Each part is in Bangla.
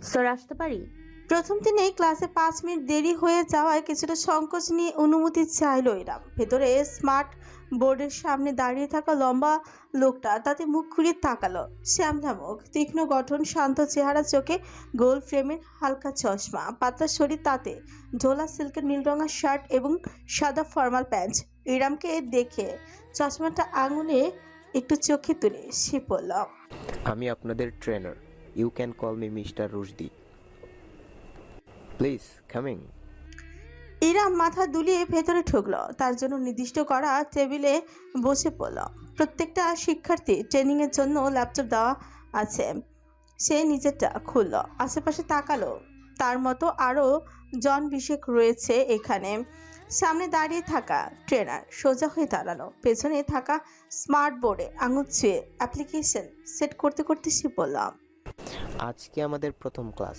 স্যার আসতে পারি? প্রথম দিনেই ক্লাসে 5 মিনিট দেরি হয়ে যাওয়ায় কিছুটা সংকোচ নিয়ে অনুমতি চাইল ইরাম। ভেতরে স্মার্ট বোর্ডের সামনে দাঁড়িয়ে থাকা লম্বা লোকটা তাতে মুখ ঘুরিয়ে তাকালো। শ্যামলা মুখ, তীক্ষ্ণ গঠন, শান্ত চেহারা, চোখে গোল ফ্রেমের হালকা চশমা, পাতলা শরীর, তাতে ঢোলা সিল্কের নীল রঙের শার্ট এবং সাদা ফর্মাল প্যান্ট। ইরামকে দেখে চশমাটা আঙুলে একটু চোখে তুলে সে বলল, আমি আপনাদের trainer. You can call me mister Rushdi. Please coming. Iram মাথা দুলিয়ে ভেতরে ঢুকলো। তার জন্য নির্দিষ্ট করা টেবিলে বসে পড়ল। প্রত্যেকটা শিক্ষার্থী ট্রেনিংয়ের জন্য ল্যাপটপ দেওয়া আছে। সে নিজেরটা খুলল, আশেপাশে তাকালো। তার মতো আরও জন বিশেক রয়েছে এখানে। সামনে দাঁড়িয়ে থাকা ট্রেনার সোজা হয়ে দাঁড়ালো। পেছনে থাকা স্মার্ট বোর্ডে আঙুল ছুঁয়ে অ্যাপ্লিকেশন সেট করতে করতে সে বলল, আজকে আমাদের প্রথম ক্লাস,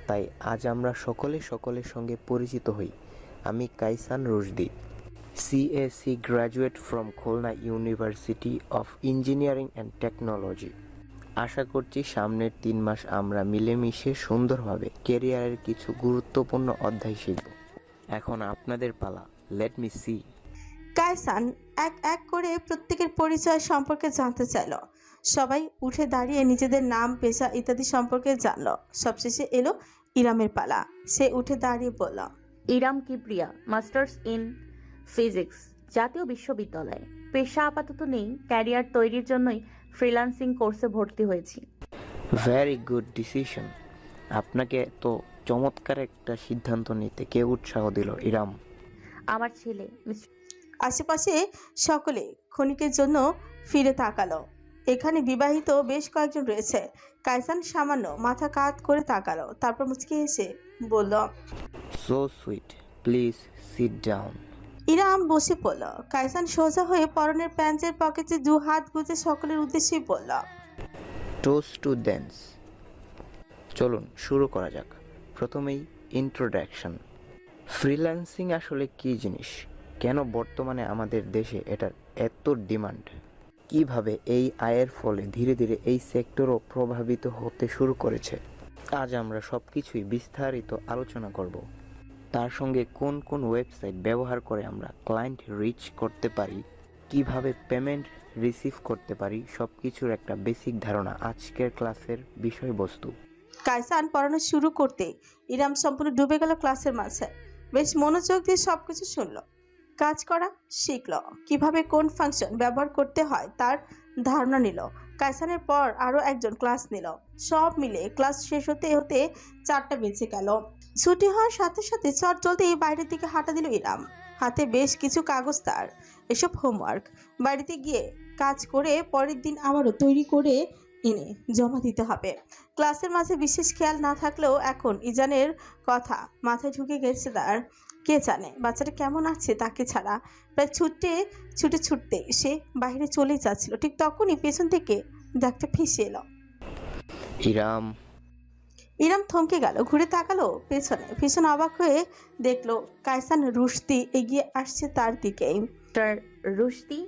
তাই আজ আমরা সকলের সঙ্গে পরিচিত হই। আমি Kaisan Rushdi, CSC graduate from Khulna University of Engineering and Technology. আশা করছি সামনের 3 মাস আমরা মিলেমিশে সুন্দরভাবে ক্যারিয়ারের কিছু গুরুত্বপূর্ণ অধ্যায় শিখব। এখন আপনাদের পালা। Let me C. কায়সান এক এক করে প্রত্যেকের পরিচয় সম্পর্কে জানতে চাইল। সবাই উঠে দাঁড়িয়ে নিজেদের নাম, পেশা ইত্যাদি সম্পর্কে জানলো। সবশেষে এলো ইরামের পালা। সে উঠে দাঁড়িয়ে বলল, ইরাম কিপ্রিয়া, মাস্টার্স ইন ফিজিক্স, জাতীয় বিশ্ববিদ্যালয়। পেশা আপাতত নেই, ক্যারিয়ার তৈরির জন্যই ফ্রিল্যান্সিং কোর্সে ভর্তি হয়েছি। Very good decision. আপনাকে তো চমৎকার একটা সিদ্ধান্ত নিতে কে উৎসাহ দিল ইরাম? আমার ছেলে মিস্টার। আশেপাশে সকলে ক্ষণিকের জন্য ফিরে তাকালো। এখানে বিবাহিত বেশ কয়েকজন রয়েছে। কায়সান সামান্য মাথা কাত করে তাকালো, তারপর মুচকি এসে বলল, so sweet, please sit down. Iram বসে পড়ল। কায়সান সোজা হয়ে পরনের প্যান্টের পকেটে 2 হাত গুজে সকলের উদ্দেশ্যে বলল, টোস টু ড্যান্স। চলুন শুরু করা যাক। প্রথমেই ইন্ট্রোডাকশন। ফ্রিল্যান্সিং আসলে কী জিনিস, কেন বর্তমানে আমাদের দেশে এটার এত ডিমান্ড, কিভাবে এই আয়ের ফলে ধীরে ধীরে এই সেক্টরও প্রভাবিত হতে শুরু করেছে, আজ আমরা সব কিছুই বিস্তারিত আলোচনা করব। তার সঙ্গে কোন কোন ওয়েবসাইট ব্যবহার করে আমরা ক্লায়েন্ট রিচ করতে পারি, কিভাবে পেমেন্ট রিসিভ করতে পারি, সব কিছুর একটা বেসিক ধারণা আজকের ক্লাসের বিষয়বস্তু। কায়সান পড়ানো শুরু করতে ইরাম সম্পূর্ণ ডুবে গেল ক্লাসের মাঝে। বেশ মনোযোগ দিয়ে সবকিছু শুনলো, কাজ করা শিখলো, কিভাবে কোন ফাংশন ব্যবহার করতে হয় তার ধারণা নিল। কায়সানের পর আরও একজন ক্লাস নিল। সব মিলে ক্লাস শেষ হতে হতে 4টা বেজে গেল। ছুটি হওয়ার সাথে সাথে চট চলতেই বাইরের দিকে হাঁটা দিল ইরাম। হাতে বেশ কিছু কাগজ, তার এসব হোমওয়ার্ক। বাড়িতে গিয়ে কাজ করে পরের দিন আবারও তৈরি করে এনে জমা দিতে হবে। ক্লাসের মাঝে বিশেষ খেয়াল না থাকলেও এখন ইজানের কথা মাথায় ঢুকে গেছে তার। কে জানে বাচ্চাটা কেমন আছে তাকে ছাড়া। প্রায় ছুটতে সে বাইরে চলেই যাচ্ছিল, ঠিক তখনই পেছন থেকে ডাকটা ফেসে এলো। ইরাম। ইরাম থমকে গেল, ঘুরে তাকালো পেছনে। ভীষণ অবাক হয়ে দেখলো কায়সান রুশদি এগিয়ে আসছে তার দিকেই। মিস্টার রুশদি?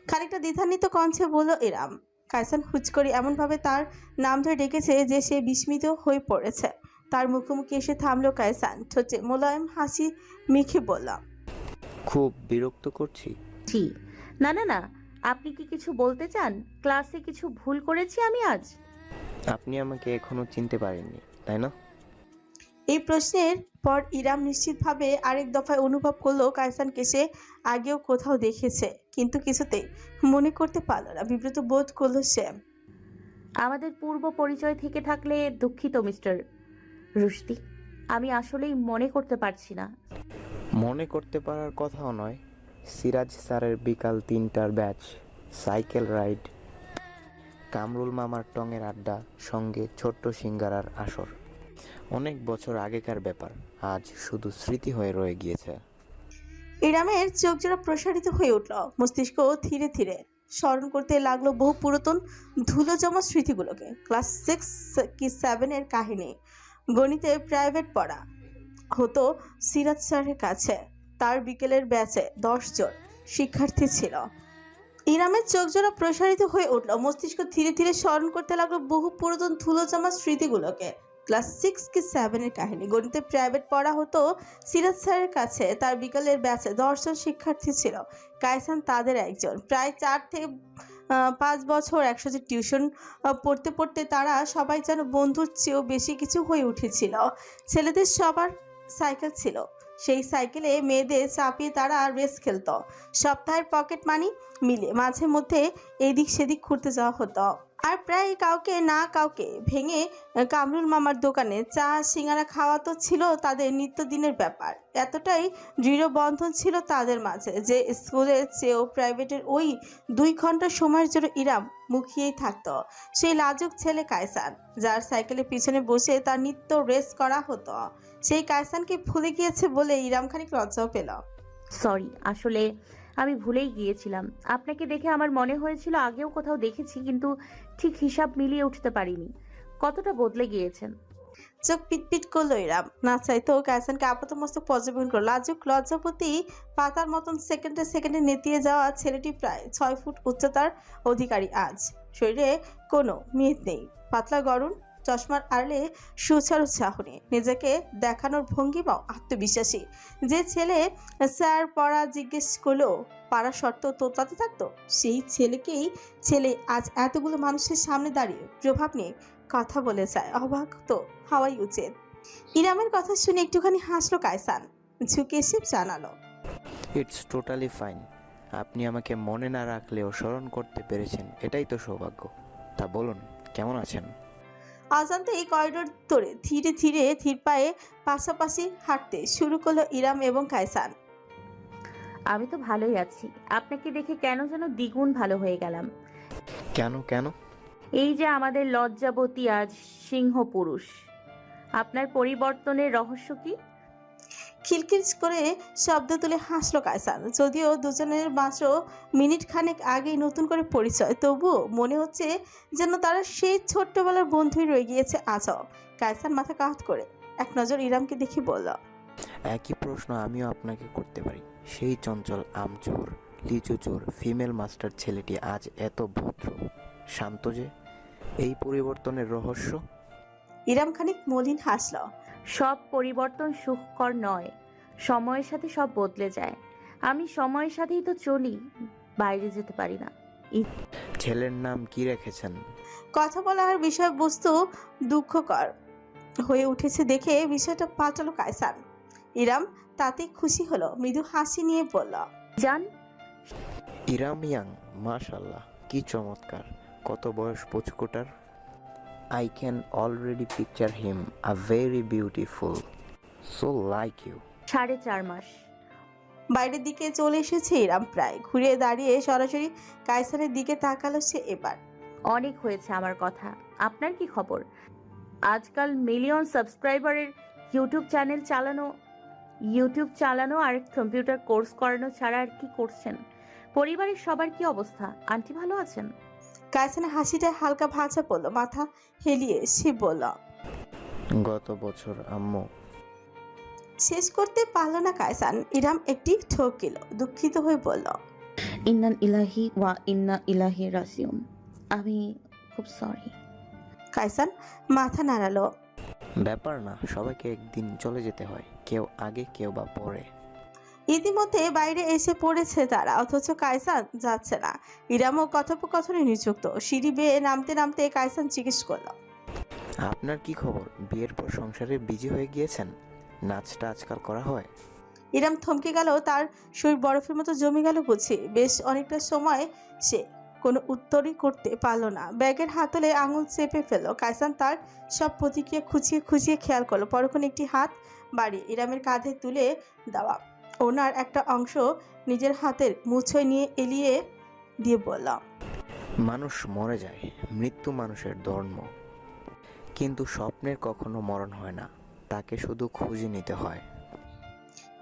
খানিকটা দ্বিধান্বিত কণ্ঠে বলল ইরাম। কায়সান হুচ করে এমনভাবে তার নাম ধরে ডেকেছে যে সে বিস্মিত হয়ে পড়েছে। তার মুখোমুখি এসে থামলো কায়সান, ঠোঁটে মোলায়েম হাসি মেখে বলল, খুব বিরক্ত করছি? জি না না না, আপনি কি কিছু বলতে চান? ক্লাসে কিছু ভুল করেছি আমি আজ? আপনি আমাকে এখনো চিনতে পারেননি, তাই না? এই প্রশ্নের পর ইরাম নিশ্চিতভাবে আরেক দফায় অনুভব করলো কায়সানকে সে আগেও কোথাও দেখেছে, কিন্তু কিছুতেই মনে করতে পারল না। বিব্রত বোধ করলো সে। আমাদের পূর্ব পরিচয় থেকে থাকলে দুঃখিত মিস্টার রুশদি, আমি আসলেই মনে করতে পারছি না। মনে করতে পারার কথাও নয়। সিরাজ স্যারের বিকাল 3টার ব্যাচ, সাইকেল রাইড, কামরুল মামার টঙের আড্ডা, সঙ্গে ছোট্ট সিঙ্গারার আসর, অনেক বছর আগেকার ব্যাপার, আজ শুধু স্মৃতি হয়ে রয়ে গিয়েছে। ইরামের চোখ জোড়া প্রসারিত হয়ে উঠল। মস্তিষ্ক ধীরে ধীরে স্মরণ করতে লাগলো বহু পুরাতন ধুলো জমা স্মৃতিগুলোকে। ক্লাস 6 কি 7-এর কাহিনী। গণিতে প্রাইভেট পড়া হতো সিরাজ স্যারের কাছে। তার বিকেলের ব্যাচে 10 জন শিক্ষার্থী ছিল। ইরামের চোখ জোড়া প্রসারিত হয়ে উঠল। মস্তিষ্ক ধীরে ধীরে স্মরণ করতে লাগলো বহু পুরাতন ধুলো জমা স্মৃতিগুলোকে। ক্লাস 6 কি 7 এর কাহিনী। গণিতে প্রাইভেট পড়া হতো সিরাজ স্যারের কাছে। তার বিকালের ব্যাচে 10 জন শিক্ষার্থী ছিল, কায়সান তাদের একজন। প্রায় 4 থেকে 5 বছর একসাথে টিউশন পড়তে পড়তে তারা সবাই যেন বন্ধুর চেয়েও বেশি কিছু হয়ে উঠেছিল। ছেলেদের সবার সাইকেল ছিল, সেই সাইকেলে মেয়েদের চাপিয়ে তারা রেস খেলতো। সপ্তাহের পকেট মানি মিলে মাঝে মধ্যে এদিক সেদিক ঘুরতে যাওয়া হতো। আর প্রায় কাউকে না কাউকে ভেঙে কামরুল মামার দোকানে চা সিঙ্গারা খাওয়া তো ছিল তাদের নিত্যদিনের ব্যাপার। এতটাই দৃঢ় বন্ধন ছিল তাদের মাঝে যে স্কুলের চেয়েও প্রাইভেটের ওই 2 ঘন্টা সময়ের জন্য ইরাম মুখিয়েই থাকতো। সেই লাজুক ছেলে কায়সান, যার সাইকেলের পিছনে বসে তার নিত্য রেস করা হতো, সেই কায়সানকে ভুলে গিয়েছে বলে ইরাম খানিক লজ্জাও পেল। সরি, আসলে আমি ভুলেই গিয়েছিলাম। আপনাকে দেখে আমার মনে হয়েছিল আগেও কোথাও দেখেছি, কিন্তু ঠিক হিসাব মিলিয়ে উঠতে পারিনি। কতটা বদলে গিয়েছেন। চোখ পিটপিট করলো ইরাম। না চাইতেও কায়সানকে আপাতমস্তক পর্যবেক্ষণ করলো। লাজুক লজ্জাপতি পাতার মতন সেকেন্ডে সেকেন্ডে নেতিয়ে যাওয়া ছেলেটি প্রায় 6 ফুট উচ্চতার অধিকারী। আজ শরীরে কোনো মেদ নেই, পাতলা গড়ন, চশমার আড়লে সুচারু চাহনি, নিজেকে দেখানোর ভঙ্গিমাও আত্মবিশ্বাসী। যে ছেলে স্যার পড়া জিজ্ঞেস করলো পাড়া শর্ত তোতলাতে থাকতো, সেই ছেলে আজ এতগুলো মানুষের সামনে দাঁড়িয়ে প্রভাব নিয়ে কথা বলে যায়। অবাক তো হওয়াই উচিত। ইরামের কথা শুনে একটুখানি হাসলো কায়সান, ঝুঁকে এসে জানালো, ইটস টোটালি ফাইন। আপনি আমাকে মনে না রাখলেও স্মরণ করতে পেরেছেন, এটাই তো সৌভাগ্য। তা বলুন, কেমন আছেন? অজান্তে এই করিডোর ধরে ধীরে ধীরে ধীর পায়ে পাশাপাশি হাঁটতে শুরু করলো ইরাম এবং কায়সান। আমি তো ভালোই আছি। আপনাকে দেখে কেন যেন দ্বিগুণ ভালো হয়ে গেলাম। কেন কেন? এই যে আমাদের লজ্জাবতী আজ সিংহ পুরুষ, আপনার পরিবর্তনের রহস্য কি? খিলখিল করে শব্দ তুলে হাসলো কায়সান। যদিও দুজনের মাত্র মিনিট খানেক আগেই নতুন করে পরিচয়, তবুও মনে হচ্ছে যেন তারা সেই ছোট্টবেলার বন্ধুই রয়ে গিয়েছে আজও। কায়সান মাথা কাত করে এক নজর ইরামকে দেখে বলল, একই প্রশ্ন আমিও আপনাকে করতে পারি। সেই চঞ্চল আমচোর লিচু চোর ফিমেল মাস্টার ছেলেটি আজ এত ভদ্র শান্ত যে, এই পরিবর্তনের রহস্য? ইরাম খানিক মলিন হাসল। সব পরিবর্তন সুখকর নয়, সময়ের সাথে সব বদলে যায়। আমি সময়ের সাথেই তো চলি, বাইরে যেতে পারি না। ছেলের নাম কি রেখেছেন? কথা বলার বিষয়বস্তু দুঃখকর হয়ে উঠেছে দেখে বিষয়টা পাল্টালো কায়সান। ইরাম তাতেই খুশি হলো, মৃদু হাসি নিয়ে বলল, জান, ইরাম ইয়াং, মাশাল্লাহ, কি চমৎকার। কত বয়স পুচকুটার? I can already picture him, a very beautiful, so like you. 4.5 মাস। বাইরের দিকে চলে এসেছে ইরাম, প্রায় ঘুরে দাঁড়িয়ে সরাসরি কায়সানের দিকে তাকালো সে এবার। অনেক হয়েছে আমার কথা, আপনার কি খবর? আজকাল মিলিয়ন সাবস্ক্রাইবারের ইউটিউব চালানো আর কম্পিউটার কোর্স করানো ছাড়া আর কি করছেন? পরিবারের সবার কি অবস্থা? আন্টি ভালো আছেন? কায়সানের হাসিটা হালকা ভাঁজা পড়লো, মাথা হেলিয়ে সে বলল, গত বছর আম্মু। শেষ করতে পারলো না কায়সান। ইরাম একটি ঠকিল, দুঃখিত হয়ে বলল, ইন্নান ইলাহি ওয়া ইন্না ইলাহি রাজিউন। আমি খুব সরি। কায়সান মাথা নাড়ালো। ব্যাপার না, সবাইকে একদিন চলে যেতে হয়, কেউ আগে কেউ বা পরে। ইতিমধ্যে বাইরে এসে পড়েছে তারা, অথচ কায়সান যাচ্ছে না। ইরামও কথোপকথনে নিযুক্ত। সিঁড়ি বেয়ে নামতে নামতে কায়সান জিজ্ঞেস করল, আপনার কি খবর? বিয়ের পর সংসারে বিজি হয়ে গিয়েছেন? নাচটা আজকাল করা হয়? ইরাম থমকে গেল, তার শরীর বরফের মতো জমে গেল বুঝি। বেশ অনেকটা সময় সে কোনো উত্তরই করতে পারল না। ব্যাগের হাতলে আঙুল চেপে ফেলল। কায়সান তার সব প্রতিক্রিয়া খুঁচিয়ে খুঁচিয়ে খেয়াল করলো। পরক্ষণে একটি হাত বাড়িয়ে ইরামের কাঁধে তুলে দেওয়া ওনার একটা অংশ নিজের হাতের মুছোয় নিয়ে এলিয়ে দিয়ে বলল, মানুষ মরে যায়, মৃত্যু মানুষের ধর্ম, কিন্তু স্বপ্নের কখনো মরণ হয় না, তাকে শুধু খুঁজে নিতে হয়।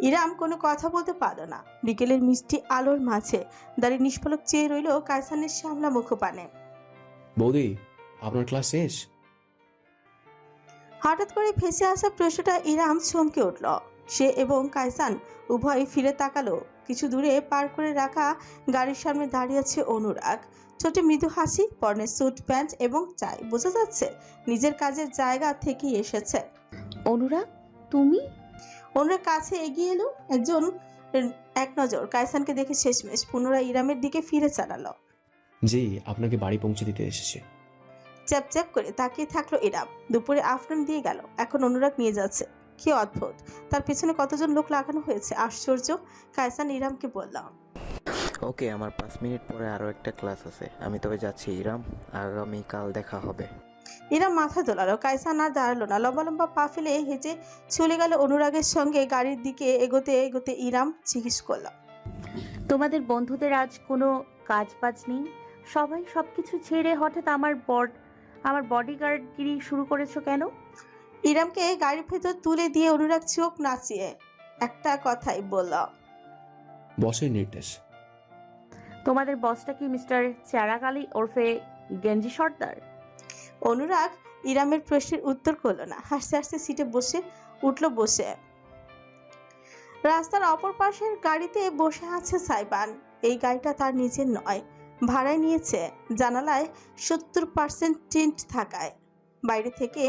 ইরাম কোনো কথা বলতে পারল না। বিকেলের মিষ্টি আলোর মাঝে দাঁড়িয়ে নিষ্পলক চেয়ে রইল কায়সানের শ্যামলা মুখপানে। বৌদি, আপনার ক্লাস শেষ? হঠাৎ করে ভেসে আসা প্রশ্নটা ইরাম চমকে উঠল। সে এবং কায়সান উভয় ফিরে তাকালো। কিছু দূরে পার করে রাখা গাড়ির সামনে দাঁড়িয়ে আছে অনুরাগ। ছোটে মৃদু হাসি, পরনে স্যুট প্যান্ট এবং চাই, বোঝা যাচ্ছে নিজের কাজের জায়গা থেকেই এসেছে। অনুরাগ, তুমি? অনুরাগ কাছে এগিয়ে এলো। এক নজর কায়সানকে দেখে শেষমেশ পুনরায় ইরামের দিকে ফিরে চালালো। জি, আপনাকে বাড়ি পৌঁছে দিতে এসেছে। চ্যাপ চ্যাপ করে তাকিয়ে থাকলো ইরাম। দুপুরে আফটার দিয়ে গেল, এখন অনুরাগ নিয়ে যাচ্ছে। কি অদ্ভুত, তার পেছনে কতজন লোক লাগানো হয়েছে, আশ্চর্য। কায়সান ইরামকে বলল, ওকে, আমার 5 মিনিট পরে আরও একটা ক্লাস আছে, আমি তবে যাচ্ছি ইরাম, আগামীকাল দেখা হবে। ইরাম মাথা দোলালো। কায়সান আর দাঁড়ালো না, লম্বা লম্বা পা ফেলে হেঁটে চলে গেল অনুরাগের সঙ্গে। গাড়ির দিকে এগোতে এগোতে ইরাম জিজ্ঞেস করল, তোমাদের বন্ধুদের আজ কোনো কাজ বাজ নেই? সবাই সবকিছু ছেড়ে হঠাৎ আমার বডিগার্ডগিরি শুরু করেছো কেন? ইরামকে গাড়ির ভেতর তুলে দিয়ে অনুরাগ চোখ নাচিয়ে একটা কথাই বলল, বসের নির্দেশ। তোমাদের বসটা কি মিস্টার চেরাগ আলী ওরফে গেঞ্জি সর্দার? অনুরাগ ইরামের প্রশ্নের উত্তর করলো না, হাসতে হাসতে সিটে বসে। রাস্তার অপর পাশের গাড়িতে বসে আছে সাইবান। এই গাড়িটা তার নিজের নয়, ভাড়ায় নিয়েছে। জানালায় 70% টিন্ট থাকায় বাইরে থেকে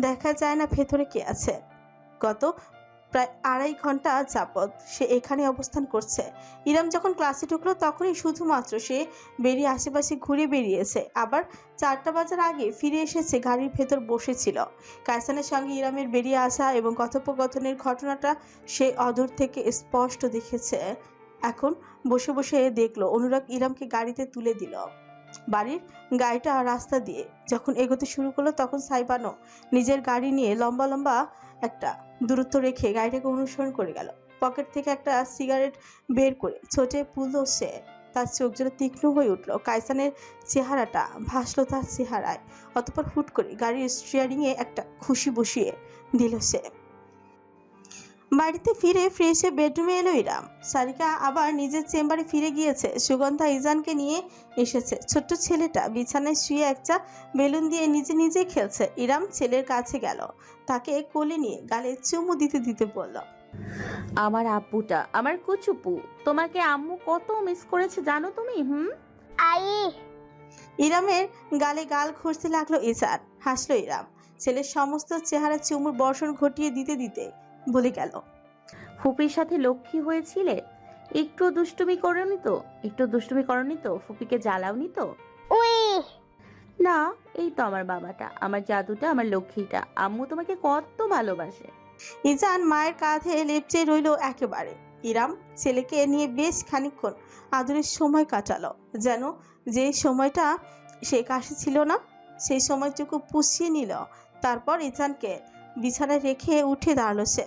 দেখা যায় না ভেতরে কে আছে। গত প্রায় 2.5 ঘন্টা যাবৎ সে এখানে অবস্থান করছে। ইরাম যখন ক্লাসে ঢুকলো তখনই শুধুমাত্র সে বেরিয়ে আশেপাশে ঘুরে বেরিয়েছে, আবার 4টা বাজার আগে ফিরে এসেছে, গাড়ির ভেতর বসেছিল। কায়সানের সঙ্গে ইরামের বেরিয়ে আসা এবং কথোপকথনের ঘটনাটা সে অদূর থেকে স্পষ্ট দেখেছে। এখন বসে বসে দেখলো অনুরাগ ইরামকে গাড়িতে তুলে দিল। বাড়ির গাড়িটা রাস্তা দিয়ে যখন এগোতে শুরু করলো তখন সাইবানও নিজের গাড়ি নিয়ে লম্বা লম্বা একটা দূরত্ব রেখে গাড়িটাকে অনুসরণ করে গেল। পকেট থেকে একটা সিগারেট বের করে ছোটে পুলল সে। তার চোখ যেন তীক্ষ্ণ হয়ে উঠল। কায়সানের চেহারাটা ভাসলো তার চেহারায়। অতঃপর হুট করে গাড়ির স্টিয়ারিংয়ে একটা খুশি বসিয়ে দিল সে। বাড়িতে ফিরে ফ্রেশ হয়ে বেডরুমে এলো ইরাম। সারিকা আবার নিজের চেম্বারে ফিরে গিয়েছে। সুগন্ধা ইজানকে নিয়ে এসেছে। ছোট্ট ছেলেটা বিছানায় শুয়ে একটা বেলুন দিয়ে নিজে নিজে খেলছে। ইরাম ছেলের কাছে গেল, তাকে কোলে নিয়ে গালে চুমু দিতে দিতে বলল, আমার আব্বুটা, আমার কুচুপু, তোমাকে আম্মু কত মিস করেছে জানো তুমি? ইরামের গালে গাল ঘষতে লাগলো ইজান। হাসলো ইরাম। ছেলের সমস্ত চেহারা চুমুর বর্ষণ ঘটিয়ে দিতে দিতে বলে গেল, ফুপির সাথে লক্ষ্মী হয়েছিলে? একটু দুষ্টুমি করনি তো? ফুপিকে জ্বালাওনি তো? না, এই তো আমার বাবাটা, আমার জাদুটা, আমার লক্ষ্মীটা। আম্মু তোমাকে কত ভালোবাসে। ইজান মায়ের কাঁধে লেপচে রইল একেবারে। ইরাম ছেলেকে নিয়ে বেশ খানিকক্ষণ আদরের সময় কাটালো, যেন যে সময়টা সে কাছে ছিল না সেই সময়টুকু পুষিয়ে নিল। তারপর ইজানকে বিছানায় রেখে উঠে দাঁড়ালো সে।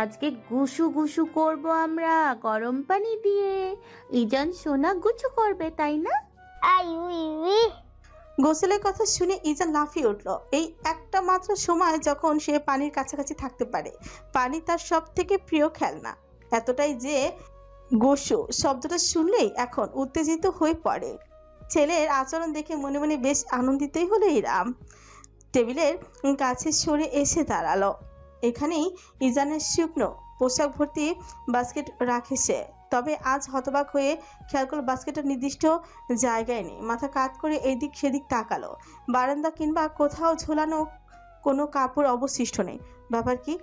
আজকে গুসু গুসু করব আমরা গরম পানি দিয়ে। ইজান সোনা গুছু করবে, তাই না? গোসলের কথা শুনে ইজান লাফিয়ে উঠল। এই একটা মাত্র সময় যখন সে পানির কাছাকাছি থাকতে পারে। পানি তার সব থেকে প্রিয় খেলনা, এতটাই যে গোসু শব্দটা শুনলেই এখন উত্তেজিত হয়ে পড়ে। ছেলের আচরণ দেখে মনে মনে বেশ আনন্দিতই হলো ইরাম। টেবিলের কাছে সরে এসে দাঁড়ালো। এখানেই ইজানের শুকনো পোশাক ভর্তি বাস্কেট রাখে সে। তবে আজ হতবাক হয়ে খেয়াল করলো বাস্কেটের নির্দিষ্ট জায়গায় নেই। মাথা কাত করে এদিক সেদিক তাকালো। বারান্দা কিংবা কোথাও ঝোলানো কোনো কাপড় অবশিষ্ট নেই। ব্যাপার কি,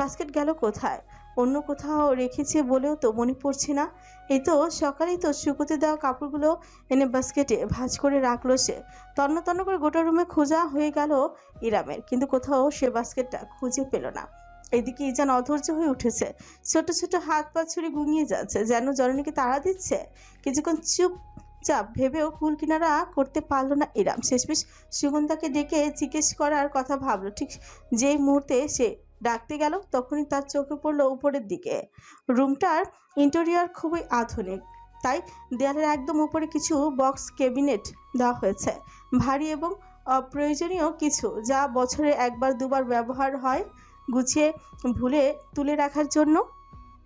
বাস্কেট গেল কোথায়? অন্য কোথাও রেখেছে বলেও তো মনে পড়ছে না। এই তো সকালেই তো শুকোতে দেওয়া কাপড়গুলো এনে বাস্কেটে ভাঁজ করে রাখলো সে। তন্ন তন্ন করে গোটা রুমে খোঁজা হয়ে গেল ইরামের, কিন্তু কোথাও সে বাস্কেটটা খুঁজে পেল না। এদিকে ইজান অধৈর্য হয়ে উঠেছে। ছোট ছোট হাত পা ছুড়ে গুঙিয়ে যাচ্ছে, যেন জননীকে তাড়া দিচ্ছে। কিছুক্ষণ চুপচাপ ভেবেও কুল কিনারা করতে পারলো না ইরাম। শেষমেশ সুগন্ধাকে ডেকে জিজ্ঞেস করার কথা ভাবলো। ঠিক যেই মুহূর্তে সে ডাকতে গেল তখনই তার চোখে পড়লো উপরের দিকে। রুমটার ইন্টেরিয়র খুবই আধুনিক, তাই দেয়ালের একদম উপরে কিছু বক্স ক্যাবিনেট দেওয়া হয়েছে। ভারী এবং অপ্রয়োজনীয় কিছু, যা বছরে একবার দুবার ব্যবহার হয়, গুছিয়ে ভুলে তুলে রাখার জন্য।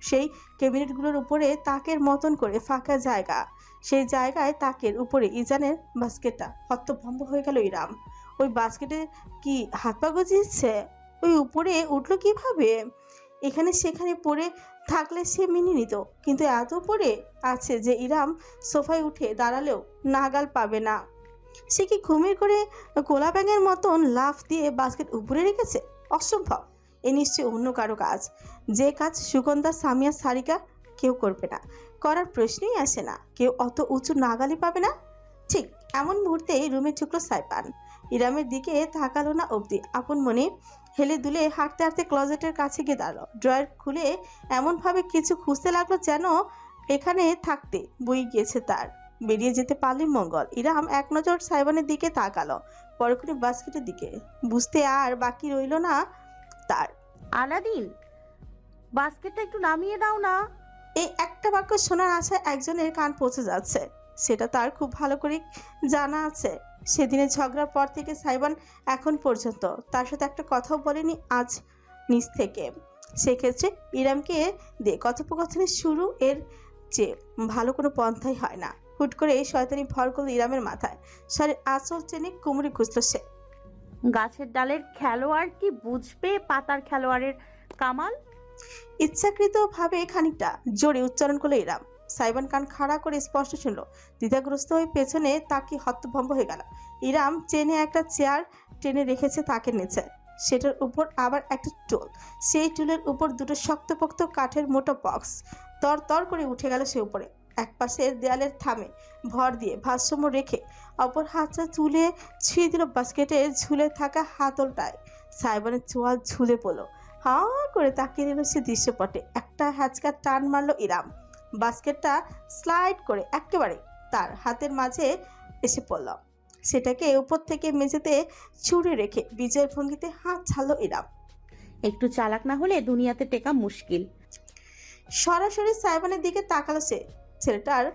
সেই ক্যাবিনেটগুলোর উপরে তাকের মতন করে ফাঁকা জায়গা। সেই জায়গায় তাকের উপরে ইজানের বাস্কেটটা। হতভম্ব হয়ে গেল ইরাম। ওই বাস্কেটে কি হাত পা গজিয়েছে? ওই উপরে উঠলো কিভাবে? এখানে সেখানে পড়ে থাকলে সে মেনে নিত, কিন্তু এত পড়ে আছে যে ইরাম সোফায় উঠে দাঁড়ালেও নাগাল পাবে না। সে কি ঘুমিয়ে করে গোলা ব্যাঙের মতন লাফ দিয়ে বাস্কেট উপরে রেখেছে? অসম্ভব। এ নিশ্চয়ই অন্য কারো কাজ, যে কাজ সুগন্ধা, সামিয়া, সারিকা কেউ করবে না, করার প্রশ্নই আসে না। কেউ অত উঁচু নাগালি পাবে না। ঠিক এমন মুহূর্তে রুমে ঢুকলো সাইপান। ইরামের দিকে তাকালো না অবধি, আপন মনে হেলে দুলে হাঁটতে হাঁটতে ক্লোজেটের কাছে গিয়ে দাঁড়ালো। ড্রয়ার খুলে এমনভাবে কিছু খুঁজতে লাগলো যেন এখানে থাকতে বই গিয়েছে তার। বেরিয়ে যেতে পারলে মঙ্গল। ইরাম এক নজর সাইবানের দিকে তাকালো, পরক্ষণে বাস্কেটের দিকে। বুঝতে আর বাকি রইল না তার। আলাদিন, বাস্কেটটা একটু নামিয়ে দাও না। এই একটা বাক্য শোনার আশায় একজনের কান পৌঁছে যাচ্ছে। সেটা তার খুব ভালো করে জানা আছে। সেদিনের ঝগড়ার পর থেকে সাইবান এখন পর্যন্ত তার সাথে একটা কথাও বলেনি আজ নিজ থেকে। সেক্ষেত্রে ইরামকে দিয়ে কথোপকথনের শুরু এর চেয়ে ভালো কোনো পন্থাই হয় না। হুট করে এই শয়তানি ভর করলো ইরামের মাথায়। শাড়ির আঁচল টেনে কোমরে গুছল সে। গাছের ডালের খেলোয়াড় কি বুঝবে পাতার খেলোয়াড়ের কামাল? ইচ্ছাকৃতভাবে খানিকটা জোরে উচ্চারণ করলো ইরাম। সাইবান কান খাড়া করে স্পষ্ট শুনল। দ্বিধাগ্রস্ত হয়ে পেছনে তাকিয়ে হতভম্ব হয়ে গেল। ইরাম চেনে একটা চেয়ার টেনে রেখেছে তাকের নিচে, সেটার উপর আবার একটা টুল। সেই টুলের উপর দুটো শক্তপোক্ত কাঠের মোটা বক্স। তর তর করে উঠে গেল সে উপরে। এক পাশের দেয়ালের থামে ভর দিয়ে ভারসাম্য রেখে অপর হাতটা তুলে ছুঁয়ে দিল বাস্কেটের ঝুলে থাকা হাতলটায়। সাইবানের চোয়াল ঝুলে পড়লো। হা করে তাকিয়ে নিল সে দৃশ্যপটে। একটা হ্যাচকা টান মারলো ইরাম। বাস্কেটটা স্লাইড করে একেবারে তার হাতের মাঝে এসে পড়ল। সেটাকে উপর থেকে মেঝেতে ছুঁড়ে রেখে বিজয়ের ভঙ্গিতে হাত ছাড়লো ইরাম। একটু চালাক না হলে দুনিয়াতে টেকা মুশকিল। সরাসরি সাইবানের দিকে তাকালো সে। ছেলেটার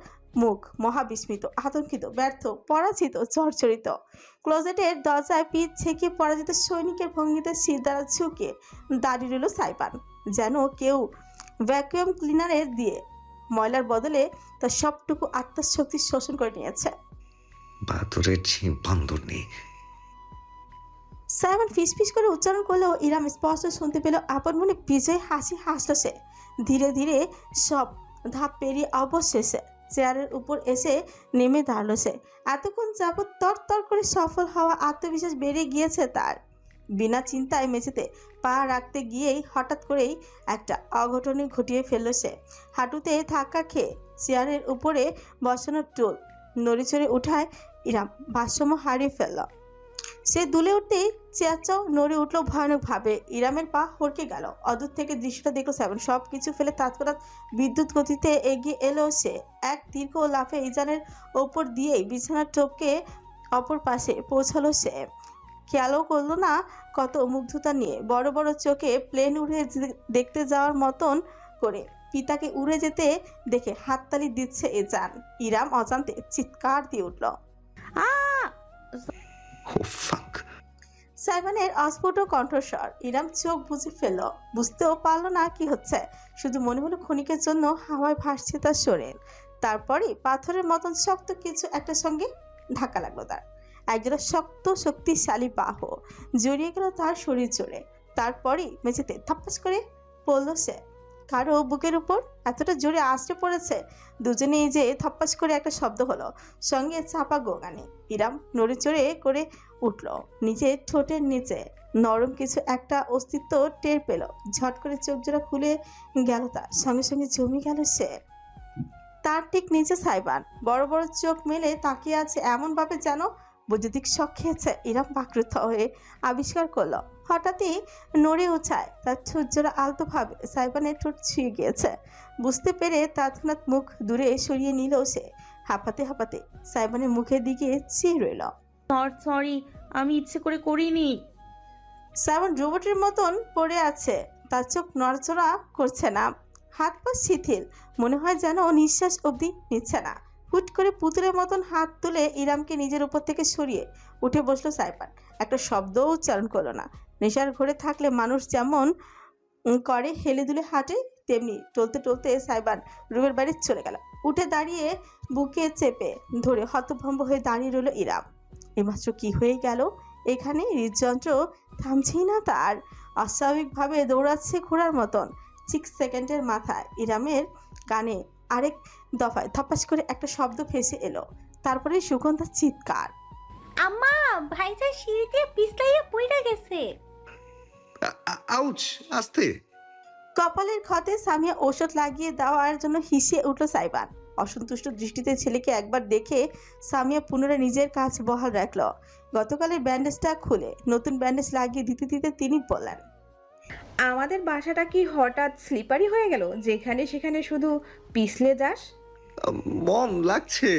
মুখ মহাবিস্মিত, আতঙ্কিত, ব্যর্থ, পরাজিত, জর্জরিত। ক্লোজেটের দরজায় পিঠ ছেঁকে পরাজিত সৈনিকের ভঙ্গিতে শির দ্বারা ঝুঁকে দাঁড়িয়ে রইল সাইবান, যেন কেউ ভ্যাকুয়াম ক্লিনারের দিয়ে ময়লার বদলে তার সবটুকু আত্মার শক্তি শোষণ করে নিয়েছে। বাদরের ঝিঁ বান্দর নেই। সাইবান ফিসফিস করে উচ্চারণ করলেও ইরাম স্পষ্ট শুনতে পেল। আপন মনে বিজয় হাসি হাসল সে। ধীরে ধীরে সব ধাপ পেরিয়ে অবশেষে চেয়ারের উপর এসে নেমে দাঁড়ালো সে। এতক্ষণ যাবৎ তর তর করে সফল হওয়া আত্মবিশ্বাস বেড়ে গিয়েছে তার। বিনা চিন্তায় মেঝেতে পা রাখতে গিয়েই হঠাৎ করেই একটা অঘটনে ঘটিয়ে ফেলল সে। হাঁটুতে ধাক্কা খেয়ে চেয়ারের উপরে বসানো টুল নড়িচড়ে উঠায় ইরাম ভারসাম্য হারিয়ে ফেলল। সে দুলে উঠতেই চেয়ারটাও নড়ে উঠলো ভয়ানকভাবে। ইরামের পা হড়কে গেল। অদূর থেকে দৃশ্যটা দেখলো সাইবান। সব কিছু ফেলে তৎক্ষণাৎ বিদ্যুৎ গতিতে এগিয়ে এলো সে। এক দীর্ঘ লাফে ইজানের ওপর দিয়েই বিছানার টপকে অপর পাশে পৌঁছালো সে। খেয়ালও করলো না কত মুগ্ধতা নিয়ে বড় বড় চোখে প্লেন উড়ে দেখতে যাওয়ার মতন করে পিতাকে উড়ে যেতে দেখে হাততালি দিচ্ছে ইজান। ইরাম অজান্তে চিৎকার দিয়ে উঠল। ও ফাক। সাইবানের অস্ফুট কণ্ঠস্বর। ইরাম চোখ বুজে ফেলল। বুঝতেও পারল না কি হচ্ছে, শুধু মনে হলো ক্ষণিকের জন্য হাওয়ায় ভাসছে তার শরীর। তারপরে পাথরের মতন শক্ত কিছু একটা সঙ্গে ধাক্কা লাগলো তার। একজোড়া শক্ত শক্তিশালী বাহ জড়িয়ে গেল তার শরীর জুড়ে। তারপরে মেঝেতে থাপ্পাস করে পড়ল সে। কারো বুকের উপর এতটা জোরে আছড়ে পড়েছে দুজনেই যে থপ্পাস করে একটা শব্দ হলো, সঙ্গে চাপা গোগানে। ইরাম নড়ে চড়ে করে উঠল। নিজের ঠোঁটের নিচে নরম কিছু একটা অস্তিত্ব টের পেল। ঝট করে চোখ জোড়া খুলে গেল তার। সঙ্গে সঙ্গে জমে গেল সে। তার ঠিক নিচে সাইবান বড় বড় চোখ মেলে তাকিয়ে আছে এমনভাবে যেন বৈদ্যুতিক শক খেয়েছে। ইরাম বাকরুদ্ধ হয়ে আবিষ্কার করলো হঠাৎই নড়ে ওঠায় তার ঠোঁট জোড়া আলতোভাবে সাইবানের ঠোঁট ছুঁয়ে গিয়েছে। বুঝতে পেরে তৎক্ষণাৎ মুখ দূরে সরিয়ে নিল সে। হাঁপাতে হাঁপাতে সাইবানের মুখের দিকে চেয়ে রইল। সরি, আমি ইচ্ছে করে করিনি। সাইবান রোবটের মতন পড়ে আছে, তার চোখ নড়াচড়া করছে না, হাত পা শিথিল, মনে হয় যেন নিঃশ্বাস অবধি নিচ্ছে না। হুট করে পুতুলের মতন হাত তুলে ইরামকে নিজের উপর থেকে সরিয়ে উঠে বসলো সাইবান। একটা শব্দও উচ্চারণ করলো না। নেশার ঘরে থাকলে মানুষ যেমন করে হেলে দুলে হাঁটে, তেমনি টলতে টলতে সাইবান রুমের বাইরে চলে গেল। উঠে দাঁড়িয়ে বুকে চেপে ধরে হতভম্ব হয়ে দাঁড়িয়ে রইল ইরাম। এইমাত্র কি হয়ে গেল এখানে? হৃদযন্ত্র থামছেই না তার, অস্বাভাবিকভাবে দৌড়াচ্ছে ঘোড়ার মতন। সেকেন্ডের মাথায় ইরামের কানে আরেক দফায় ধপাস করে একটা শব্দ ভেসে এলো। তারপরে সুগন্ধার চিৎকার। আম্মা, ভাইজান সিঁড়ি দিয়ে পিছলাইয়া পইড়া গেছে। আউচ, আস্তে। কপালের ক্ষতে সামিয়া ঔষধ লাগিয়ে দেওয়ার জন্য হিসিয়ে উঠল সাইবান। অসন্তুষ্ট দৃষ্টিতে ছেলেকে একবার দেখে সামিয়া পুনরায় নিজের কাজ বহাল রাখল। গতকালের ব্যান্ডেজটা খুলে নতুন ব্যান্ডেজ লাগিয়ে দিতে দিতে তিনি বললেন, আমাদের বাসাটা কি হঠাৎ স্লিপারি হয়ে গেল, যেখানে সেখানে শুধু পিছলে যাস? মম, লাগছে।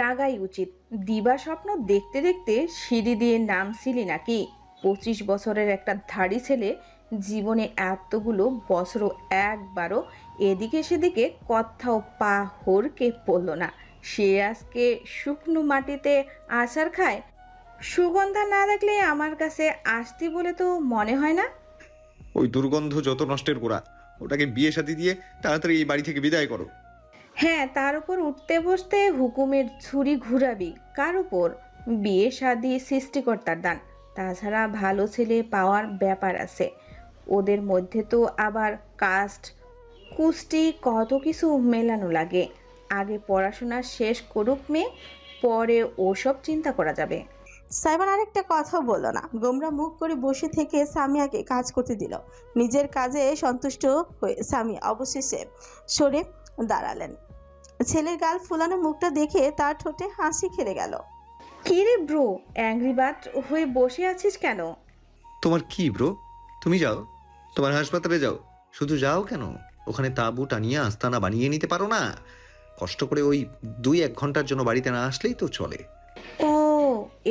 লাগাই উচিত। দিবা স্বপ্ন দেখতে দেখতে সিঁড়ি দিয়ে নামছিলি নাকি? 25 বছরের একটা ধাড়ি ছেলে জীবনে এতগুলো বছরও একবারও এদিকে সেদিকে কোথাও পা হরকে পড়ল না। সে আজকে শুকনো মাটিতে আছাড় খায়। সুগন্ধা না দেখলে আমার কাছে আসতি বলে তো মনে হয় না। ওই দুর্গন্ধ যত নষ্টের গোড়া, ওটাকে বিয়ে শাদী দিয়ে তাড়াতাড়ি এই বাড়ি থেকে বিদায় করো। হ্যাঁ, তার উপর উঠতে বসতে হুকুমের ছুরি ঘুরাবি কার উপর? বিয়ে শাদী সৃষ্টিকর্তার দান। তাছাড়া ভালো ছেলে পাওয়ার ব্যাপার আছে। ওদের মধ্যে তো আবার কাস্ট কুস্টি কত কিছু মেলানো লাগে। আগে পড়াশোনা শেষ করুক মেয়ে, পরে ওসব চিন্তা করা যাবে। সাইবান আরেকটা কথাও বলল না। গোমরা মুখ করে বসে থেকে সামিয়াকে কাজ করতে দিল। নিজের কাজে সন্তুষ্ট হয়ে সামিয়া অবশেষে সরে দাঁড়ালেন। ছেলের গাল ফুলানো মুখটা দেখে তার ঠোঁটে হাসি খেলে গেল। কি রে ব্রো, অ্যাংরি বার্ড হয়ে বসে আছিস কেন? তোমার কি ব্রো? তুমি যাও, তোমার হাসপাতালে যাও। শুধু যাও কেন, ওখানে তাঁবু টানিয়ে আস্তানা বানিয়ে নিতে পারো না? কষ্ট করে ওই 2-1 ঘন্টার জন্য বাড়িতে না আসলেই তো চলে। ও,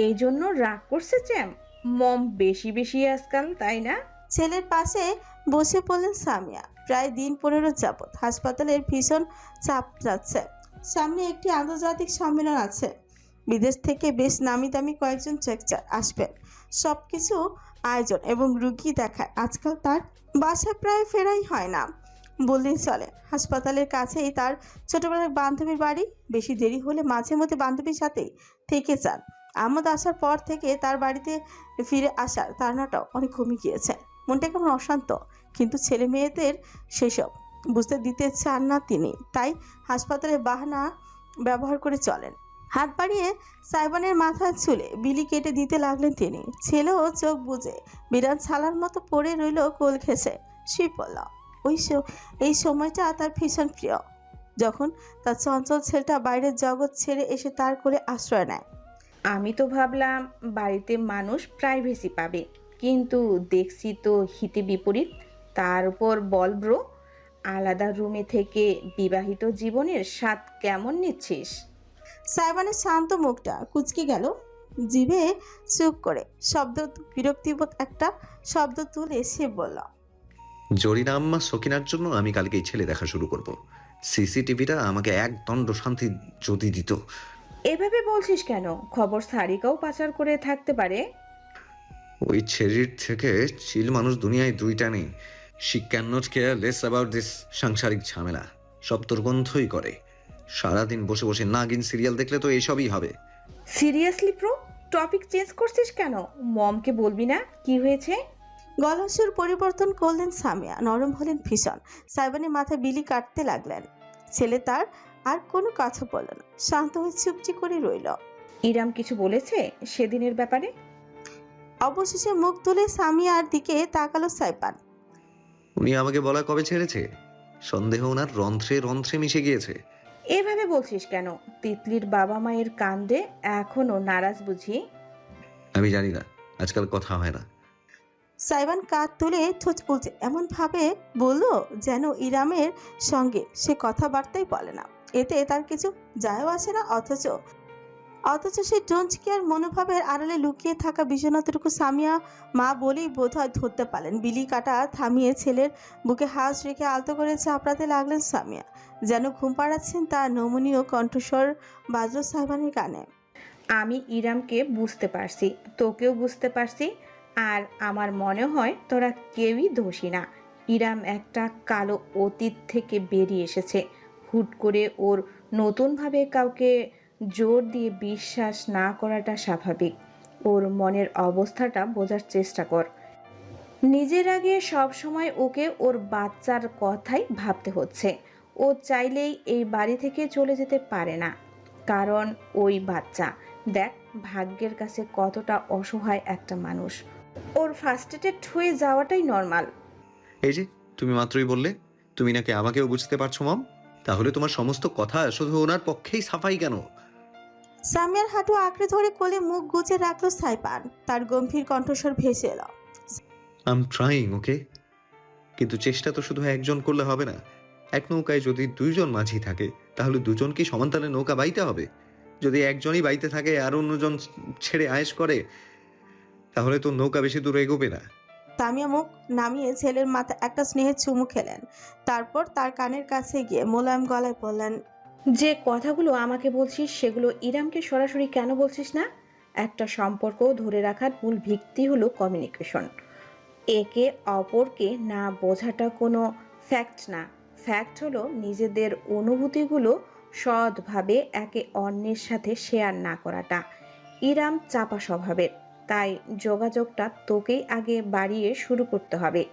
এই জন্য রাগ করছে চ্যাম। মম বেশি বেশি আজকাল, তাই না? ছেলের পাশে বসে পড়লেন সামিয়া। প্রায় দিন 15 যাবৎ হাসপাতালের ভীষণ চাপ যাচ্ছে। সামনে একটি আন্তর্জাতিক সম্মেলন আছে। বিদেশ থেকে বেশ নামি দামি কয়েকজন লেকচার আসবেন। সব কিছু আয়োজন এবং রুগী দেখায় আজকাল তার বাসায় প্রায় ফেরাই হয় না বললেই চলে। হাসপাতালের কাছেই তার ছোটবেলার বান্ধবীর বাড়ি। বেশি দেরি হলে মাঝে মধ্যে বান্ধবীর সাথেই থেকে যান। আমোদ আসার পর থেকে তার বাড়িতে ফিরে আসার তাড়নাটাও অনেক কমে গিয়েছে। মনটা কেমন অশান্ত, কিন্তু ছেলে মেয়েদের সেসব বুঝতে দিতে চান না তিনি। তাই হাসপাতালের বাহানা ব্যবহার করে চলেন। হাত বাড়িয়ে সাইবানের মাথা ছুলে বিলি কেটে দিতে লাগলেন তিনি। ছেলেও চোখ বুজে বিরাট ছালার মতো পড়ে রইল কোল ঘেঁষে। শুয়ে পড়ল। এই সময়টা তার ভীষণ প্রিয়, যখন তার চঞ্চল ছেলেটা বাইরের জগৎ ছেড়ে এসে তার করে আশ্রয় নেয়। আমি তো ভাবলাম বাড়িতে মানুষ প্রাইভেসি পাবে, কিন্তু দেখছি তো হিতে বিপরীত। তার উপর বল ব্রো, আলাদা রুমে থেকে বিবাহিত জীবনের স্বাদ কেমন নিচ্ছিস? সাইবানের শান্ত মুখটা কুঁচকে গেল। জিভে চুপ করে বিরক্তিবোধ একটা শব্দ তুলে সে বলল, জরিনা আম্মা সকিনার জন্য আমি কালকেই ছেলে দেখা শুরু করব। সিসিটিভিটা আমাকে এক দণ্ড শান্তি যদি দিত। এভাবে বলছিস কেন? খবর সারিকাও পাচার করে থাকতে পারে। ওই ছেলের থেকে চিল মানুষ দুনিয়ায় দুইটা নেই। She can not care less about this সাংসারিক ঝামেলা। সব দুর্গন্ধই করে। সারাদিন বসে বসে নাগিন সিরিয়াল দেখলে তো এসবই হবে। সিরিয়াসলি ব্রো, টপিক চেঞ্জ করছিস কেন? মমকে বলবি না কি হয়েছে? গলার সুর পরিবর্তন করলেন সামিয়া। নরম হলেন ভীষণ। সাইবানের মাথায় বিলি কাটতে লাগলেন। ছেলে তার আর কোনো কথা বলল না, শান্ত হয়ে চুপচি করে রইল। ইরাম কিছু বলেছে সেদিনের ব্যাপারে? অবশেষে মুখ তুলে সামিয়ার দিকে তাকালো সাইবান। উনি আমাকে বলা কবে ছেড়েছে? সন্দেহ ওনার রন্ধ্রে রন্ধ্রে মিশে গিয়েছে। এভাবে বলছিস কেন? তিতলির বাবা মায়ের কাণ্ডে এখনো নারাজ বুঝি? আমি জানি না, আজকাল কথা হয় না। সাইবান কাঁধ তুলে ঠোঁট উল্টে এমন ভাবে বলল যেন ইরামের সঙ্গে সে কথাবার্তাই বলে না, এতে তার কিছু যায়ও আসে না। অথচ সেই ডোন্ট কেয়ার মনোভাবের আড়ালে লুকিয়ে থাকা বিষণ্ণতাটুকু সামিয়া মা বলেই বোধহয় ধরতে পারলেন। বিলি কাটা থামিয়ে ছেলের বুকে হাত রেখে আলতো করে চাপড়াতে লাগলেন সামিয়া, যেন ঘুম পাড়াচ্ছেন। তার নমনীয় কণ্ঠস্বর বাজল সাইবানের কানে। আমি ইরামকে বুঝতে পারছি, তোকেও বুঝতে পারছি, আর আমার মনে হয় তোরা কেউই দোষী না। ইরাম একটা কালো অতীত থেকে বেরিয়ে এসেছে। হুট করে ওর নতুনভাবে কাউকে জোর দিয়ে বিশ্বাস না করাটা স্বাভাবিক। ওর মনের অবস্থাটা বোঝার চেষ্টা কর। নিজের আগে সব সময় ওকে ওর বাচ্চার কথাই ভাবতে হচ্ছে। ও চাইলেই এই বাড়ি থেকে চলে যেতে পারে না, কারণ ওই বাচ্চা। দেখ ভাগ্যের কাছে কতটা অসহায় একটা মানুষ। ওর ফার্স্টেটেড হয়ে যাওয়াটাই নর্মাল। এই যে তুমি মাত্রই বললে তুমি নাকি আমাকেও বুঝতে পারছো মম, তাহলে তোমার সমস্ত কথা শুধু ওনার পক্ষেই সাফাই কেন? সামিয়ার হাঁটু আঁকড়ে ধরে কোলে মুখ গুজে রাখলো সাইপান। তার গম্ভীর কণ্ঠস্বর ভেসে এলো। আই এম ট্রাইং, ওকে? কিন্তু চেষ্টা তো শুধু একজন করলে হবে না। এক নৌকায় যদি দুইজন মাঝি থাকে তাহলে দুজনকে সমান তালে নৌকা বাইতে হবে। যদি একজনই বাইতে থাকে আর অন্যজন ছেড়ে আয়েশ করে, তাহলে তো নৌকা বেশি দূর এগোবে না। সামিয়া মুখ নামিয়ে ছেলের মাথা একটা স্নেহের চুমু খেলেন। তারপর তার কানের কাছে গিয়ে মোলায়েম গলায় বললেন, যে কথাগুলো আমাকে বলছিস সেগুলো ইরামকে সরাসরি কেন বলছিস না? একটা সম্পর্ক ধরে রাখার মূল ভিত্তি হলো কমিউনিকেশন। একে অপরকে না বোঝাটা কোনো ফ্যাক্ট না। ফ্যাক্ট হলো নিজেদের অনুভূতিগুলো সৎভাবে একে অন্যের সাথে শেয়ার না করাটা। ইরাম চাপা স্বভাবের, তাই যোগাযোগটা তোকেই আগে বাড়িয়ে শুরু করতে হবে।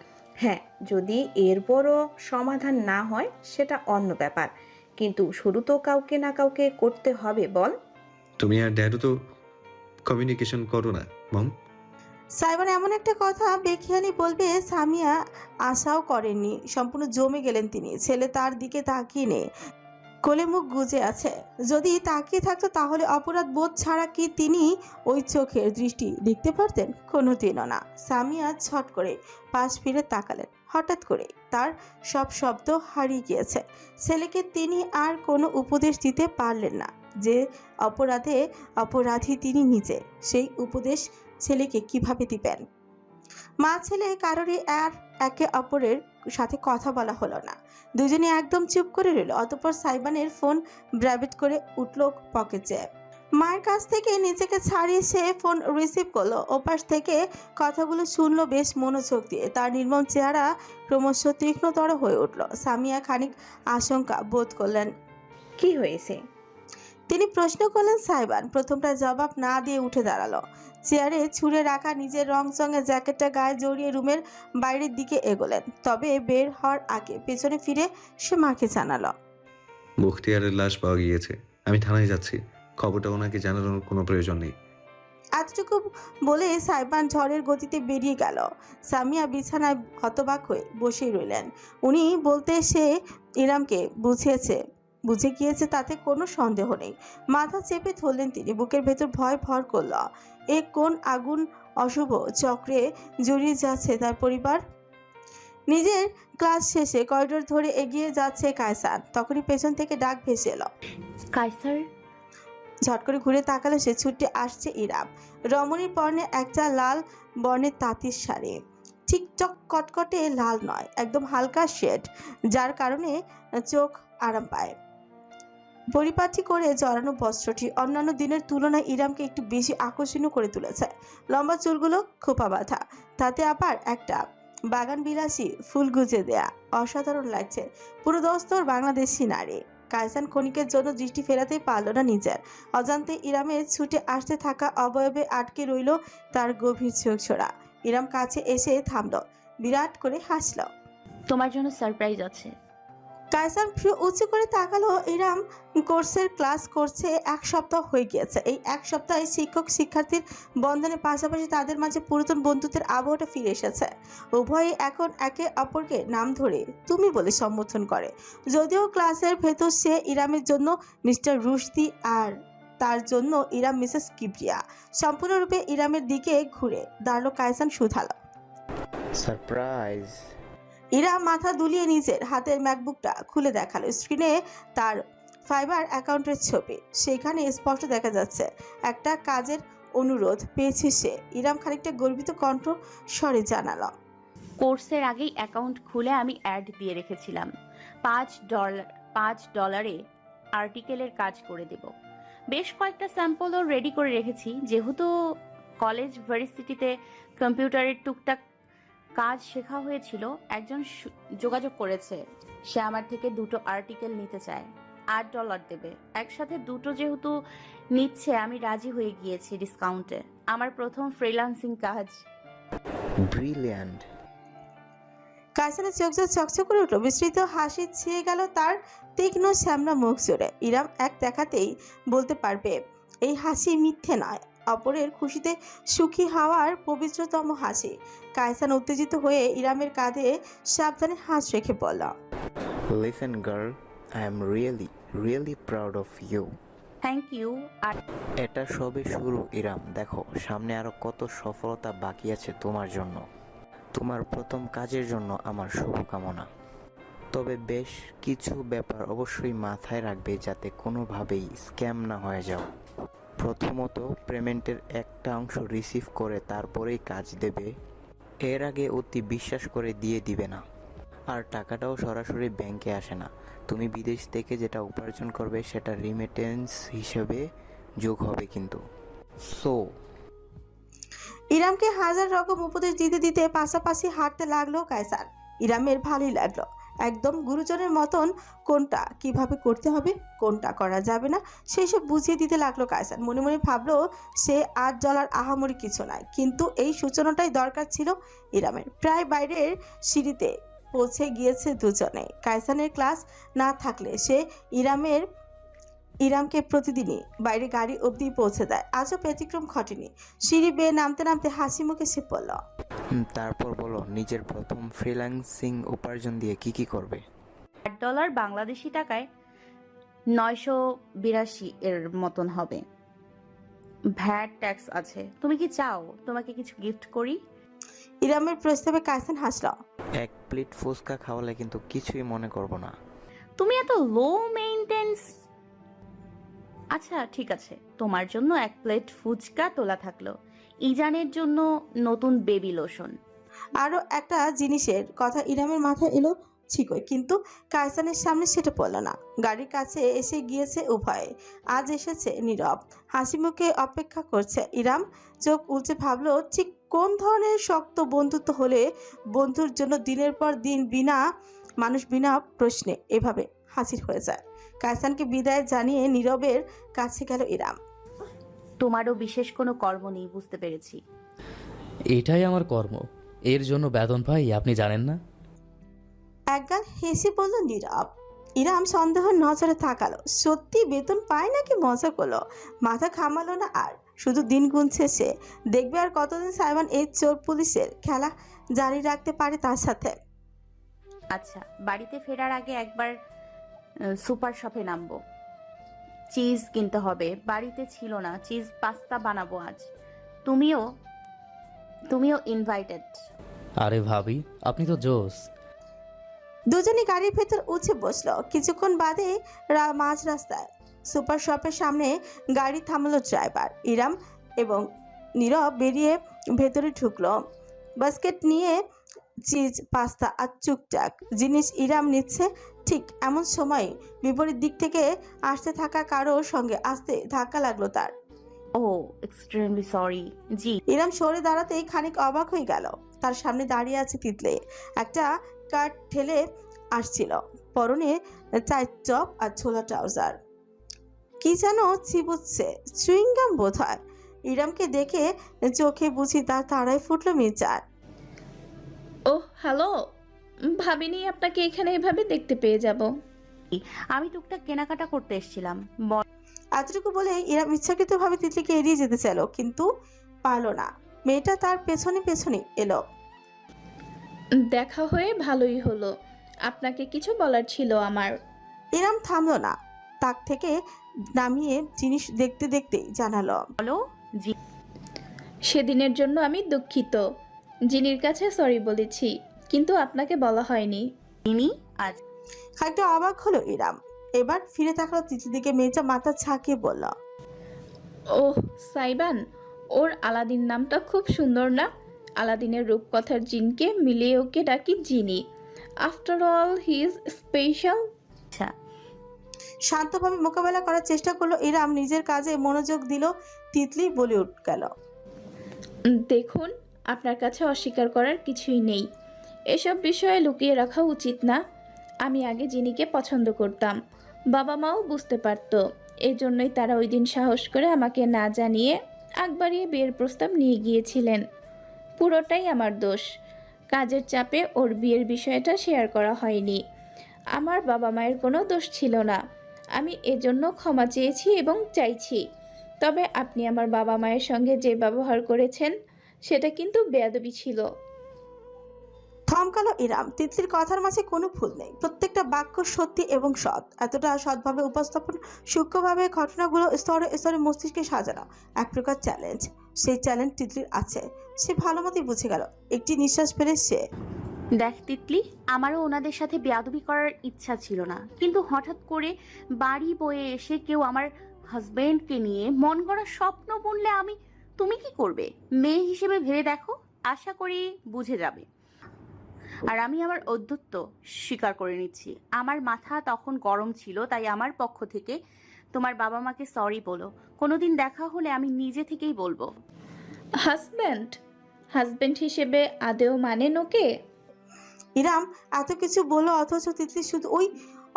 হ্যাঁ, যদি এরপরও সমাধান না হয় সেটা অন্য ব্যাপার, কিন্তু শুরু তো কাউকে না কাউকে করতে হবে, বল? তুমি আর ড্যাডও তো কমিউনিকেশন করো না মম। সাইবান এমন একটা কথা বেখিয়ালি বলবে সামিয়া আশাও করেননি। সম্পূর্ণ জমে গেলেন তিনি। ছেলে তার দিকে তাকিয়ে নেই, কোলে মুখ গুজে আছে। যদি তাকিয়ে থাকতো তাহলে অপরাধ বোধ ছাড়া কি তিনি ওই চোখের দৃষ্টি দেখতে পারতেন? কোনোদিনও না। সামিয়া ছট করে পাশ ফিরে তাকালেন। হঠাৎ করে তার সব শব্দ হারিয়ে গিয়েছে। ছেলেকে তিনি আর কোনো উপদেশ দিতে পারলেন না। যে অপরাধী তিনি নিজে, সেই উপদেশ ছেলেকে কিভাবে দিবেন? মা ছেলে কারোরই আর একে অপরের সাথে কথা বলা হলো না। দুজনে একদম চুপ করে রইল। অতঃপর সাইবানের ফোন ব্র্যাবেট করে উঠল পকেটে। মায়ের কাছ থেকে নিজেকে ছাড়িয়ে সে ফোন রিসিভ করলো। ওপাশ থেকে কথাগুলো শুনলো বেশ মনোযোগ দিয়ে। তার নির্মম চেহারা ক্রমশ তীক্ষ্ণতর হয়ে উঠল। সামিয়া খানিক আশঙ্কা বোধ করলেন। কি হয়েছে? তিনি প্রশ্ন করলেন। সাইবান প্রথমটা জবাব না দিয়ে উঠে দাঁড়ালো। চেয়ারে ছুঁড়ে রাখা নিজের রংচঙে জ্যাকেটটা গায়ে জড়িয়ে রুমের বাইরের দিকে এগোলেন। তবে বের হওয়ার আগে পেছনে ফিরে সে মাকে জানালো, বখতিয়ারের লাশ পাওয়া গিয়েছে। আমি থানায় যাচ্ছি, খবরটা ওনাকে জানানোর কোনো প্রয়োজন নেই। এতটুকু বলে সাইবান ঝড়ের গতিতে বেরিয়ে গেল। সামিয়া বিছানায় হতবাক হয়ে বসেই রইলেন। উনি বলতে সে ইরামকে বুঝে গিয়েছে তাতে কোনো সন্দেহ নেই। মাথা চেপে ধরলেন তিনি। বুকের ভেতর ভয় ভর করল। এ কোন আগুন অশুভ চক্রে জড়িয়ে যাচ্ছে তার পরিবার? নিজের ক্লাস শেষে করিডোর ধরে এগিয়ে যাচ্ছে কায়সার। তখনই পেছন থেকে ডাক ভেসে এলো, কায়সার। ঝট করে ঘুরে তাকালো সে। ছুটে আসছে ইরাম। রমণীর পরনে একটা লাল বর্ণের তাঁতির শাড়ি, ঠিকচক কটকটে লাল নয়, একদম হালকা শেড, যার কারণে চোখ আরাম পায়। পরিপাটি করে জড়ানো বস্ত্রটি অন্যান্য দিনের তুলনায় ইরামকে একটু বেশি আকর্ষণীয় করে তুলেছে। লম্বা চুলগুলো খোপা বাঁধা, তাতে আবার একটা বাগান বিলাসী ফুল গুজে দেয়া, অসাধারণ লাগছে। পুরো দস্তর বাংলাদেশি নারী। কায়সান ক্ষণিকের জন্য দৃষ্টি ফেরাতেই পারল না নিজের। অজান্তে ইরামের ছুটে আসতে থাকা অবয়বে আটকে রইল তার গভীর চোখ ছোড়া। ইরাম কাছে এসে থামল, বিরাট করে হাসল। তোমার জন্য সারপ্রাইজ আছে। কায়সান ভ্রু উঁচু করে তাকালো। ইরাম কোর্সের ক্লাস করছে 1 সপ্তাহ হয়ে গিয়েছে। এই 1 সপ্তাহে শিক্ষক শিক্ষার্থীর বন্ধনের পাশাপাশি তাদের মাঝে পুরাতন বন্ধুত্বের আবহাওয়াটা ফিরে এসেছে। উভয়ে এখন একে অপরকে নাম ধরে তুমি বলে সম্বোধন করে। যদিও ক্লাসের ভেতর সে ইরামের জন্য মিস্টার রুশদি আর তার জন্য ইরাম মিসেস কিবরিয়া। সম্পূর্ণরূপে ইরামের দিকে ঘুরে দাঁড়ালো কায়সান শুধালো, সারপ্রাইজ। ইরা মাথা দুলিয়ে নিজের হাতের ম্যাকবুকটা খুলে দেখালো। স্ক্রিনে তার ফাইবার অ্যাকাউন্টের ছবি। সেখানে স্পষ্ট দেখা যাচ্ছে একটা কাজের অনুরোধ পেয়েছে সে। ইরাম খানিকটা গর্বিত কণ্ঠ স্বরে জানালো, কোর্সের আগেই অ্যাকাউন্ট খুলে আমি অ্যাড দিয়ে রেখেছিলাম। $5 আর্টিকেলের কাজ করে দেব। বেশ কয়েকটা স্যাম্পলও রেডি করে রেখেছি। যেহেতু কলেজ ভার্সিটিতে কম্পিউটারের টুকটাক কাজ শেখা হয়েছিল, একজন যোগাযোগ করেছে। সে আমার থেকে 2টো আর্টিকেল নিতে চায়, $8 দেবে। একসাথে 2টো যেহেতু নিচ্ছে আমি রাজি হয়ে গিয়েছি ডিসকাউন্টে। আমার প্রথম ফ্রিল্যান্সিং কাজ। ব্রিলিয়ান্ট। কায়সানের চোখ জোর চকচক করে উঠলো, বিস্তৃত হাসি ছেয়ে গেল তার তীক্ষ্ণ শ্যামলা মুখ জুড়ে। ইরাম এক দেখাতেই বলতে পারবে এই হাসি মিথ্যে নয়, অপরের খুশিতে সুখী হওয়ার পবিত্রতম হাসি। কায়সান উত্তেজিত হয়ে ইরামের কাঁধে সাবধানে হাত রেখে বলল, listen girl, I am really proud of you. Thank you. আর এটা সবে শুরু ইরাম, দেখো সামনে আরো কত সফলতা বাকি আছে তোমার জন্য। তোমার প্রথম কাজের জন্য আমার শুভকামনা। তবে বেশ কিছু ব্যাপার অবশ্যই মাথায় রাখবে যাতে কোনোভাবেই স্ক্যাম না হয়ে যাও। প্রথমত, পেমেন্টের একটা অংশ রিসিভ করে তারপরেই কাজ দেবে, এর আগে অতি বিশ্বাস করে দিয়ে দিবে না। আর টাকাটাও সরাসরি ব্যাংকে আসে না, তুমি বিদেশ থেকে যেটা উপার্জন করবে সেটা রিমিটেন্স হিসেবে যোগ হবে কিন্তু। সো ইরামকে হাজার রকম উপদেশ দিতে দিতে পাশাপাশি হাঁটতে লাগলো কায়সার। ইরামের ভালোই লাগলো, একদম গুরুজনের মতন কোনটা কিভাবে করতে হবে, কোনটা করা যাবে না সেই সব বুঝিয়ে দিতে লাগলো কায়সার। মনে মনে ভাবলো সে $8 আহামরি কিছু নয়, কিন্তু এই সূচনাটাই দরকার ছিল ইরামের। প্রায় বাইরের সিঁড়িতে পৌঁছে গিয়েছে দুজনে। কায়সানের ক্লাস না থাকলে সে ইরামকে প্রতিদিনই বাইরে গাড়ি অবধি পৌঁছে দেয়, আজও ব্যতিক্রম ঘটেনি। সিঁড়ি বেয়ে নামতে নামতে হাসি মুখে সে বলল, তারপর বলো, নিজের প্রথম ফ্রিল্যান্সিং উপার্জন দিয়ে কি করবে? $8 বাংলাদেশি টাকায় 982 এর মতন হবে। ভ্যাট ট্যাক্স আছে। তুমি কি চাও তোমাকে কিছু গিফট করি? ইরামের প্রস্তাবে কায়সান হাসল। এক প্লেট ফুচকা খাওয়ালে কিন্তু কিছুই মনে করব না। তুমি এত লো মেইনটেন্স। আচ্ছা ঠিক আছে, তোমার জন্য 1 প্লেট ফুচকা তোলা থাকলো। ইজানের জন্য নতুন বেবি লোশন। আরো একটা জিনিসের কথা ইরামের মাথায় এলো ঠিকই, কিন্তু কায়সানের সামনে সেটা পড়ল না। গাড়ির কাছে এসে গিয়েছে উভয়ে। আজ এসেছে নীরব, হাসি মুখে অপেক্ষা করছে। ইরাম চোখ উল্চে ভাবলো ঠিক কোন ধরনের শক্ত বন্ধুত্ব হলে বন্ধুর জন্য দিনের পর দিন মানুষ বিনা প্রশ্নে এভাবে হাজির হয়ে যায়। কায়সানকে বিদায় জানিয়ে নীরবের কাছে গেল ইরাম। তোমারও বিশেষ কোনো কর্ম নেই, বুঝতে পেরেছি। এটাই আমার কর্ম, এর জন্য বেতন পাই, আপনি জানেন না? একগাল হেসে বলল নীরব। ইরাম সন্দেহ নজরে তাকালো, সত্যি বেতন পায় নাকি মজা করলো। মাথা ঘামালো না আর, শুধু দিন গুনছে সে। দেখবে আর কতদিন সাইমন এই চোর পুলিশের খেলা জারি রাখতে পারে তার সাথে। আচ্ছা, বাড়িতে ফেরার আগে একবার সুপার শপে নামবো। চিজ কিনতে হবে, বাড়িতে ছিল না। চিজ পাস্তা বানাবো আজ। তুমিও ইনভাইটেড। আরে ভাবি, আপনি তো জোস। দুজনে গাড়ির ভেতর উঠে বসলো। কিছুক্ষণ বাদে মাঝ রাস্তায় সুপার শপের সামনে গাড়ি থামালো ড্রাইভার। ইরাম এবং নীরব বেরিয়ে ভেতরে ঢুকলো। বাস্কেট নিয়ে চিজ, পাস্তা আর টুকটাক জিনিস ইরাম নিচ্ছে। ঠিক এমন সময় বিপরীত দিক থেকে আসতে থাকা কারোর সঙ্গে আসতে ধাক্কা লাগলো তার। ও এক্সট্রিমলি সরি। জি। ইরাম সরে দাঁড়াতেই খানিক অবাক হয়ে গেল। তার সামনে দাঁড়িয়ে আছে তিতলে, একটা কার্ট ঠেলে আসছিল, পরনে চায়ের চপ আর ছোলা ট্রাউজার। কি যেন চিবুচ্ছে, চুইংগাম বোধ হয়। ইরামকে দেখে চোখে বুঝি তার তারাই ফুটলো মির্জার। ওহ হ্যালো, ভাবিনি আপনাকে এখানে এভাবে দেখতে পেয়ে যাব। আমি টুকটাক কেনাকাটা করতে এসেছিলাম। এতটুকু বলে ইরাম ইচ্ছাকৃতভাবে তিতলিকে এড়িয়ে যেতে চাইল, কিন্তু পারল না। মেয়েটা তার পেছনে পেছনে এলো। দেখা হয়ে ভালোই হলো, আপনাকে কিছু বলার ছিল আমার। ইরাম থামলো না, তাক থেকে নামিয়ে জিনিস দেখতে দেখতেই জানালো, বলো। জি। সেদিনের জন্য আমি দুঃখিত। জিনির কাছে সরি বলেছি, কিন্তু আপনাকে বলা হয়নি। তিনি আজ খানিকটা অবাক হলো ইরাম। এবার ফিরে তাকালো তিতলির দিকে। মেয়েটা মাথা ঝাঁকিয়ে বলল, ওহ সাইবান, ওর আলাদিন নামটা খুব সুন্দর না? আলাদিনের রূপকথার জিনকে মিলিয়ে ওকে ডাকি জিনি। After all he is special. আচ্ছা। শান্তভাবে মোকাবেলা করার চেষ্টা করলো ইরাম, নিজের কাজে মনোযোগ দিল। তিতলি বলে গেল, দেখুন, আপনার কাছে অস্বীকার করার কিছুই নেই। এসব বিষয়ে লুকিয়ে রাখা উচিত না। আমি আগে জিনিকে পছন্দ করতাম, বাবা মাও বুঝতে পারতো। এই জন্যই তারা ওই দিন সাহস করে আমাকে না জানিয়ে আগ বাড়িয়ে বিয়ের প্রস্তাব নিয়ে গিয়েছিলেন। পুরোটাই আমার দোষ, কাজের চাপে ওর বিয়ের বিষয়টা শেয়ার করা হয়নি। আমার বাবা মায়ের কোনো দোষ ছিল না, আমি এজন্য ক্ষমা চেয়েছি এবং চাইছি। তবে আপনি আমার বাবা মায়ের সঙ্গে যে ব্যবহার করেছেন সেটা কিন্তু বেয়াদবি ছিল। থমকালো ইরাম। তিতলির কথার মাঝে কোনো ভুল নেই, প্রত্যেকটা বাক্য সত্যি এবং সৎ। এতটা সৎভাবে উপস্থাপন, সূক্ষ্মভাবে ঘটনাগুলো স্তরে স্তরে মস্তিষ্কে সাজানো, এক প্রকার চ্যালেঞ্জ। সেই চ্যালেঞ্জ তিতলির আছে, সে ভালো মতোই বুঝে গেল। একটি নিঃশ্বাস ফেলে সে, দেখ তিতলি, আমারও ওনাদের সাথে বেয়াদবি করার ইচ্ছা ছিল না, কিন্তু হঠাৎ করে বাড়ি বয়ে এসে কেউ আমার হাজবেন্ডকে নিয়ে মন গড়া স্বপ্ন বুনলে তুমি কি করবে? মেয়ে হিসেবে ভেবে দেখো, আশা করি বুঝে যাবে। আর আমি আমার অধ্যত্ব স্বীকার করে নিচ্ছি, আমার মাথা তখন গরম ছিল, তাই আমার পক্ষ থেকে তোমার বাবা মাকে সরি বলো। কোনোদিন দেখা হলে আমি নিজে থেকেই বলবো। হাজব্যান্ড হিসেবে আদেও মানেন ওকে? ইরাম এত কিছু বলল অথচ তিতলি শুধু ওই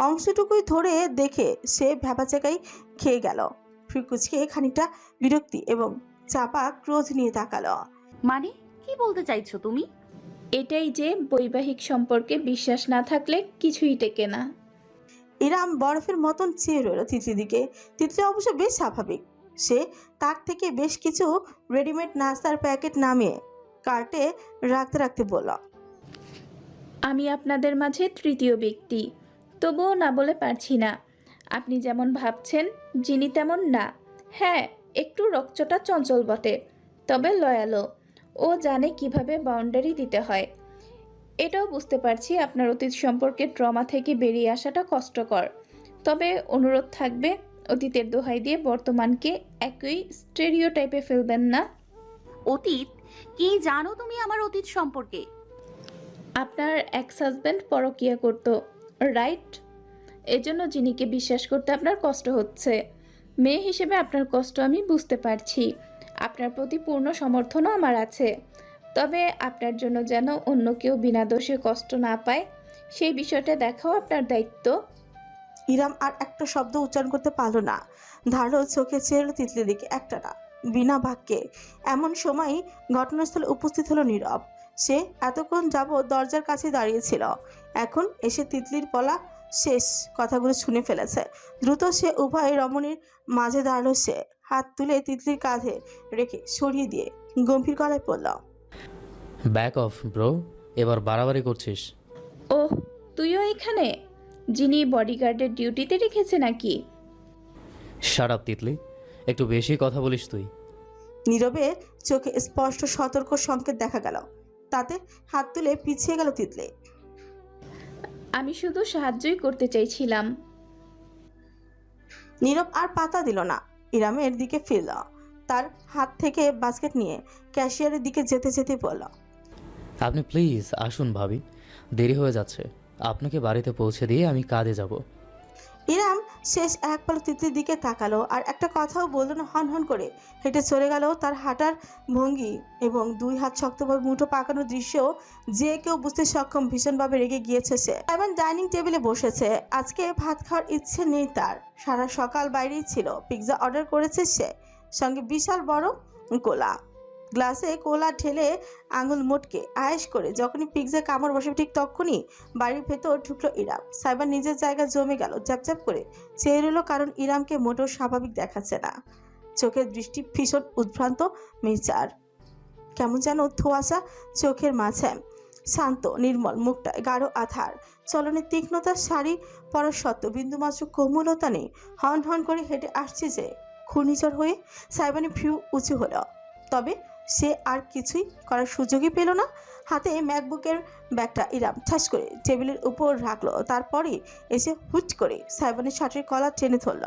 অংশটুকুই ধরে দেখে সে ভ্যাবাচাকাই খেয়ে গেল। ফ্রিকুচকে খানিকটা বিরক্তি এবং চাপা ক্রোধ নিয়ে তাকালো। মানে কি বলতে চাইছো তুমি? এটাই যে বৈবাহিক সম্পর্কে বিশ্বাস না থাকলে কিছুই টেকে না। ইরাম বরফের মতন চেয়ে রইল তিতলির দিকে। তিতলি অবশ্য বেশ স্বাভাবিক। সে তার থেকে বেশ কিছু রেডিমেড নাস্তার প্যাকেট নামিয়ে কার্টে রাখতে রাখতে বলল, আমি আপনাদের মাঝে তৃতীয় ব্যক্তি, তবুও না বলে পারছি না। আপনি যেমন ভাবছেন যিনি তেমন না। হ্যাঁ, একটু রকচটা চঞ্চল বটে, তবে লয়ালও। ও জানে কিভাবে বাউন্ডারি দিতে হয়। এটাও বুঝতে পারছি আপনার অতীত সম্পর্কে ট্রমা থেকে বেরিয়ে আসাটা কষ্টকর। তবে অনুরোধ থাকবে, অতীতের দোহাই দিয়ে বর্তমানকে একই স্টেরিওটাইপে ফেলবেন না। অতীত? কি জানো তুমি আমার অতীত সম্পর্কে? আপনার এক্স হাজব্যান্ড পরকীয়া করতো, রাইট? এজন্য জিনিকে বিশ্বাস করতে আপনার কষ্ট হচ্ছে। মেয়ে হিসেবে আপনার কষ্ট আমি বুঝতে পারছি। আপনার প্রতি পূর্ণ সমর্থনও আমার আছে। তবে আপনার জন্য যেন অন্য কেউ বিনা দোষে কষ্ট না পায়, সেই বিষয়টা দেখাও আপনার দায়িত্ব। ইরাম আর একটা শব্দ উচ্চারণ করতে পারল না। ধারো চোখে চেয়ে তিতলির দিকে, একটা না, বিনা বাক্যে। এমন সময় ঘটনাস্থলে উপস্থিত হলো নীরব। সে এতক্ষণ যাবৎ দরজার কাছে দাঁড়িয়েছিল, এখন এসে তিতলির বলা শেষ কথাগুলো শুনে ফেলেছে। দ্রুত সে উভয় রমণীর মাঝে দাঁড়ালো। সে হাত তুলে তিতলির কাঁধে রেখে সরিয়ে দিয়ে গম্ভীর গলায় পড়ল, ব্যাক অফ ব্রো, এবার বাড়াবাড়ি করছিস। ওহ, তুইও এখানে? যিনি বডিগার্ডের ডিউটিতে রেখেছে নাকি? শাট আপ তিতলি, একটু বেশি কথা বলিস তুই। নীরবে চোখে স্পষ্ট সতর্ক সংকেত দেখা গেল, তাতে হাত তুলে পিছিয়ে গেল তিতলি। আমি শুধু সাহায্যই করতে চাইছিলাম। নীরব আর পাতা দিল না, ইরামের দিকে ফিরল। তার হাত থেকে বাস্কেট নিয়ে ক্যাশিয়ারের দিকে যেতে যেতে বলল, আপনি প্লিজ আসুন ভাবি, দেরি হয়ে যাচ্ছে। আপনাকে বাড়িতে পৌঁছে দিয়ে আমি কাজে যাব। ইরাম শেষ এক পলক তিতলির দিকে তাকালো, আর একটা কথাও বলল না। হন হন করে হেঁটে চলে গেল। তার হাঁটার ভঙ্গি এবং দুই হাত শক্তভাবে মুঠো পাকানোর দৃশ্যও যে কেউ বুঝতে সক্ষম। ভীষণভাবে রেগে গিয়েছে সে। এবার ডাইনিং টেবিলে বসেছে। আজকে ভাত খাওয়ার ইচ্ছে নেই তার। সারা সকাল বাইরেই ছিল। পিৎজা অর্ডার করেছে সে, সঙ্গে বিশাল বড় কোলা। গ্লাসে কোলা ঢেলে আঙুল মোটকে আয়েশ করে যখনই পিৎজা কামড় বসে, ঠিক তখনই বাড়ির ভেতর ঢুকলো ইরাম। সাইবার নিজের জায়গা জমে গেল, চ্যাপচ্যাপ করে চেয়ে রইল, কারণ ইরামকে মোটেও স্বাভাবিক দেখাচ্ছে না। চোখের দৃষ্টি ভীষণ উদ্ভ্রান্ত মেচার, কেমন যেন ধোঁয়াশা চোখের মাঝে। শান্ত নির্মল মুখটা গাঢ় আধার, চলনে তীক্ষ্ণতা, শাড়ি পরার সত্ত্বেও বিন্দুমাত্র কোমলতা নেই। হন হন করে হেঁটে আসছে যে ঘূর্ণিঝড় হয়ে। সাইবানি ভ্রু উঁচু হলো, তবে সে আর কিছুই করার সুযোগই পেল না। হাতে ম্যাকবুকের ব্যাগটা ইরাম ঠাস করে টেবিলের উপর রাখলো। তারপরই এসে হুট করে সাইবানের শার্টের কলার টেনে ধরল।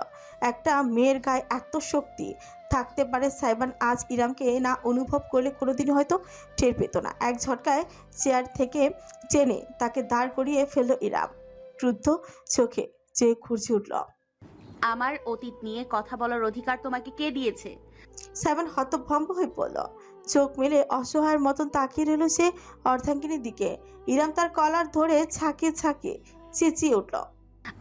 একটা মেয়ের গায়ে এত শক্তি থাকতে পারে, সাইবান আজ ইরামকে না অনুভব করলে কোনোদিন হয়তো টের পেত না। এক ঝটকায় চেয়ার থেকে টেনে তাকে দাঁড় করিয়ে ফেলল ইরাম। ক্রুদ্ধ চোখে চেয়ে খুঁজে উঠল, আমার অতীত নিয়ে কথা বলার অধিকার তোমাকে কে দিয়েছে? সাইবান হতভম্ব হয়ে পড়ল। চোখ মেলে অসহায়ের মতন তাকিয়ে রইল সে অর্ধাঙ্গিনীর দিকে। ইরাম তার কলার ধরে ছাকিয়ে ছাকিয়ে চেঁচিয়ে উঠল,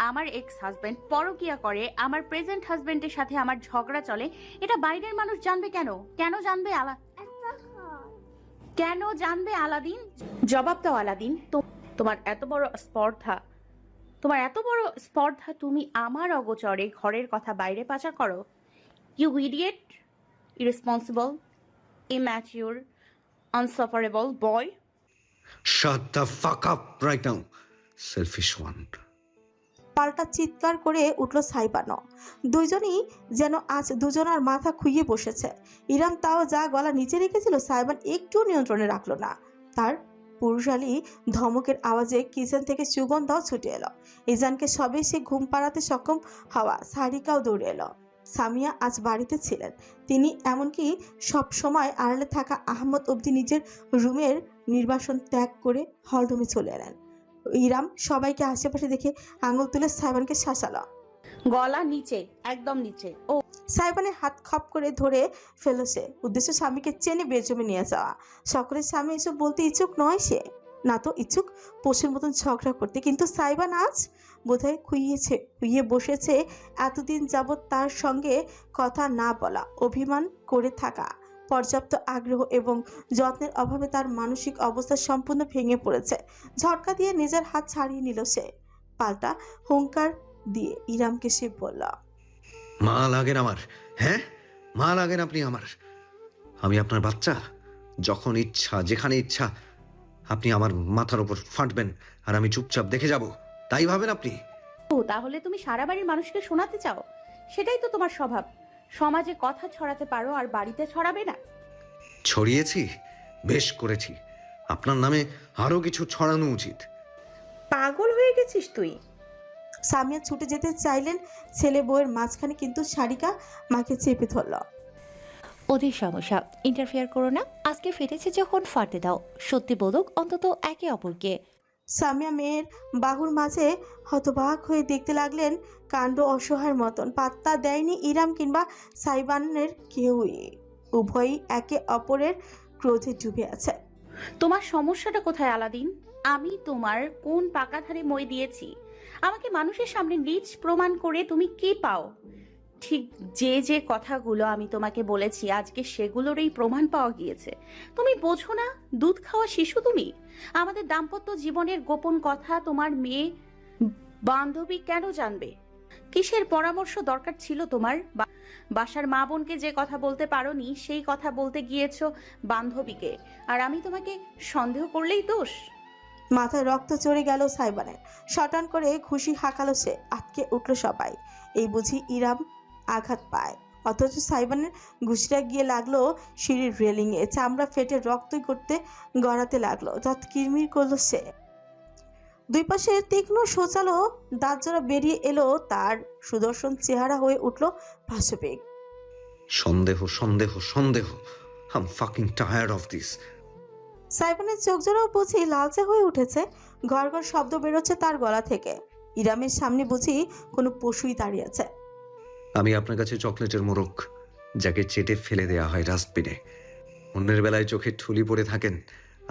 আমার এক্স হাজবেন্ড পরকিয়া করে, আমার প্রেজেন্ট হাজবেন্ডের সাথে আমার ঝগড়া চলে, এটা বাইরের মানুষ জানবে কেন? কেন জানবে? কেন জানবে আলাদিন? জবাব দাও আলাদিন। তোমার এত বড় স্পর্ধা তুমি আমার অগোচরে ঘরের কথা বাইরে পাচার করো? You idiot, irresponsible, immature, unsufferable boy. Shut the fuck up right now, selfish one. পাল্টা চিৎকার করে উঠল সাইবানও। দুইজনই যেন আজ দুজনার মাথা খুইয়ে বসেছে। ইরাম তাও যা গলা নিচে রেখেছিল সাইবান একটু নিয়ন্ত্রণে রাখলো না। তার পুরুষালী ধমকের আওয়াজে কিচেন থেকে সুগন্ধাও ছুটে এলো। ইজানকে সবে সে ঘুম পাড়াতে সক্ষম হওয়া সারিকাও দৌড়ে এলো। সামিয়া আজ বাড়িতে ছিলেন। তিনি এমনকি সব সময় আড়ালে থাকা আহমদ অবধি নিজের রুমের নির্বাসন ত্যাগ করে হলরুমে চলে এলেন। ইরাম সবাইকে আশেপাশে দেখে আঙুল তুলে সাইবানকে শাসালো। গলা নিচে, একদম নিচে। ও সাইবানের হাত খপ করে ধরে ফেলো সে। উদ্দেশ্য স্বামীকে চেনে বেজমে নিয়ে যাওয়া। সকলের সামনে এসব বলতে ইচ্ছুক নয় সে, না তো ইচ্ছুক পশুর মতন ঝগড়া করতে। কিন্তু সাইবান আজ বোধহয় খুইয়ে বসেছে এতদিন যাবৎ তার সঙ্গে কথা না বলা, অভিমান করে থাকা, পর্যাপ্ত আগ্রহ এবং যত্নের অভাবে তার মানসিক অবস্থা সম্পূর্ণ ভেঙে পড়েছে। ঝটকা দিয়ে নিজের হাত ছাড়িয়ে নিল সে। পাল্টা হুঙ্কার দিয়ে ইরামকে সে বলল, মা লাগেন আমার, হ্যাঁ মা লাগেন আপনি আমার। আমি আপনার বাচ্চা, যখন ইচ্ছা যেখানে ইচ্ছা আপনি আমার মাথার উপর ফাটবেন আর আমি চুপচাপ দেখে যাব, তাই ভাবেন আপনি? তাহলে তুমি সারা বাড়ির মানুষকে শোনাতে চাও? সেটাই তো তোমার স্বভাব। সমাজে কথা ছড়াতে পারো আর বাড়িতে ছড়াবে না। ছড়িয়েছি, বেশ করেছি। আপনার নামে আরো কিছু ছড়ানো উচিত। পাগল হয়ে গেছিস তুই? সামিয়া ছুটে যেতে চাইলেন ছেলে বউয়ের মাঝখানে, কিন্তু সারিকা মাকে চেপে ধরল। ওদের সমস্যা, ইন্টারফেয়ার করো না। আজকে ফেটেছে যখন ফাটতে দাও। সত্যি বলুক অন্তত একে অপরকে। সামিয়া মেয়ের বাহুর মাঝে হতবাক হয়ে দেখতে লাগলেন। কাণ্ড অসহায়ের মতন। পাত্তা দেয়নি ইরাম কিংবা সাইবানের কেউই। উভয়ই একে অপরের ক্রোধে ডুবে আছে। তোমার সমস্যাটা কোথায় আলাদিন? আমি তোমার কোন পাকাধারে মই দিয়েছি? আমাকে মানুষের সামনে নিজ প্রমাণ করে তুমি কি পাও? ঠিক যে কথাগুলো আমি তোমাকে বলেছি আজকে সেগুলোরই প্রমাণ পাওয়া গিয়েছে। তুমি বোঝো না? দুধ খাওয়া শিশু তুমি। আমাদের দাম্পত্য জীবনের গোপন কথা তোমার মেয়ে বান্ধবী কেন জানবে? কিসের পরামর্শ দরকার ছিল তোমার? বাসার মা বোনকে যে কথা বলতে পারোনি সেই কথা বলতে গিয়েছো বান্ধবীকে, আর আমি তোমাকে সন্দেহ করলেই দোষ? মাথায় রক্ত চড়ে গেল সাইবানের। শটান করে খুশি হাঁকালো সে। আটকে উঠল সবাই। এই বুঝি ইরাম আঘাত পায়। অথচ সাইবানের ঘুষিটা গিয়ে লাগলো সিঁড়ির রেলিংয়ে। চামড়া ফেটে রক্তই করতে গড়াতে লাগলো। দাঁত কিরমির করলো সে। দুই পাশে তীক্ষ্ণ সোচালো দাঁত জোড়া বেরিয়ে এলো তার। সুদর্শন চেহারা হয়ে উঠল পাশবিক। সন্দেহ সন্দেহ সন্দেহ, I am fucking tired of this. সাইবানের চোখ জোড়াও বুঝি লালচে হয়ে উঠেছে। ঘর ঘর শব্দ বেরোচ্ছে তার গলা থেকে। ইরামের সামনে বুঝি কোনো পশুই দাঁড়িয়ে আছে। আমি আপনার কাছে চকলেটের মোড়ক, যাকে চেটে ফেলে দেয়া হয় ডাস্টবিনে। অন্যের বেলায় চোখে ঠুলি পড়ে থাকেন,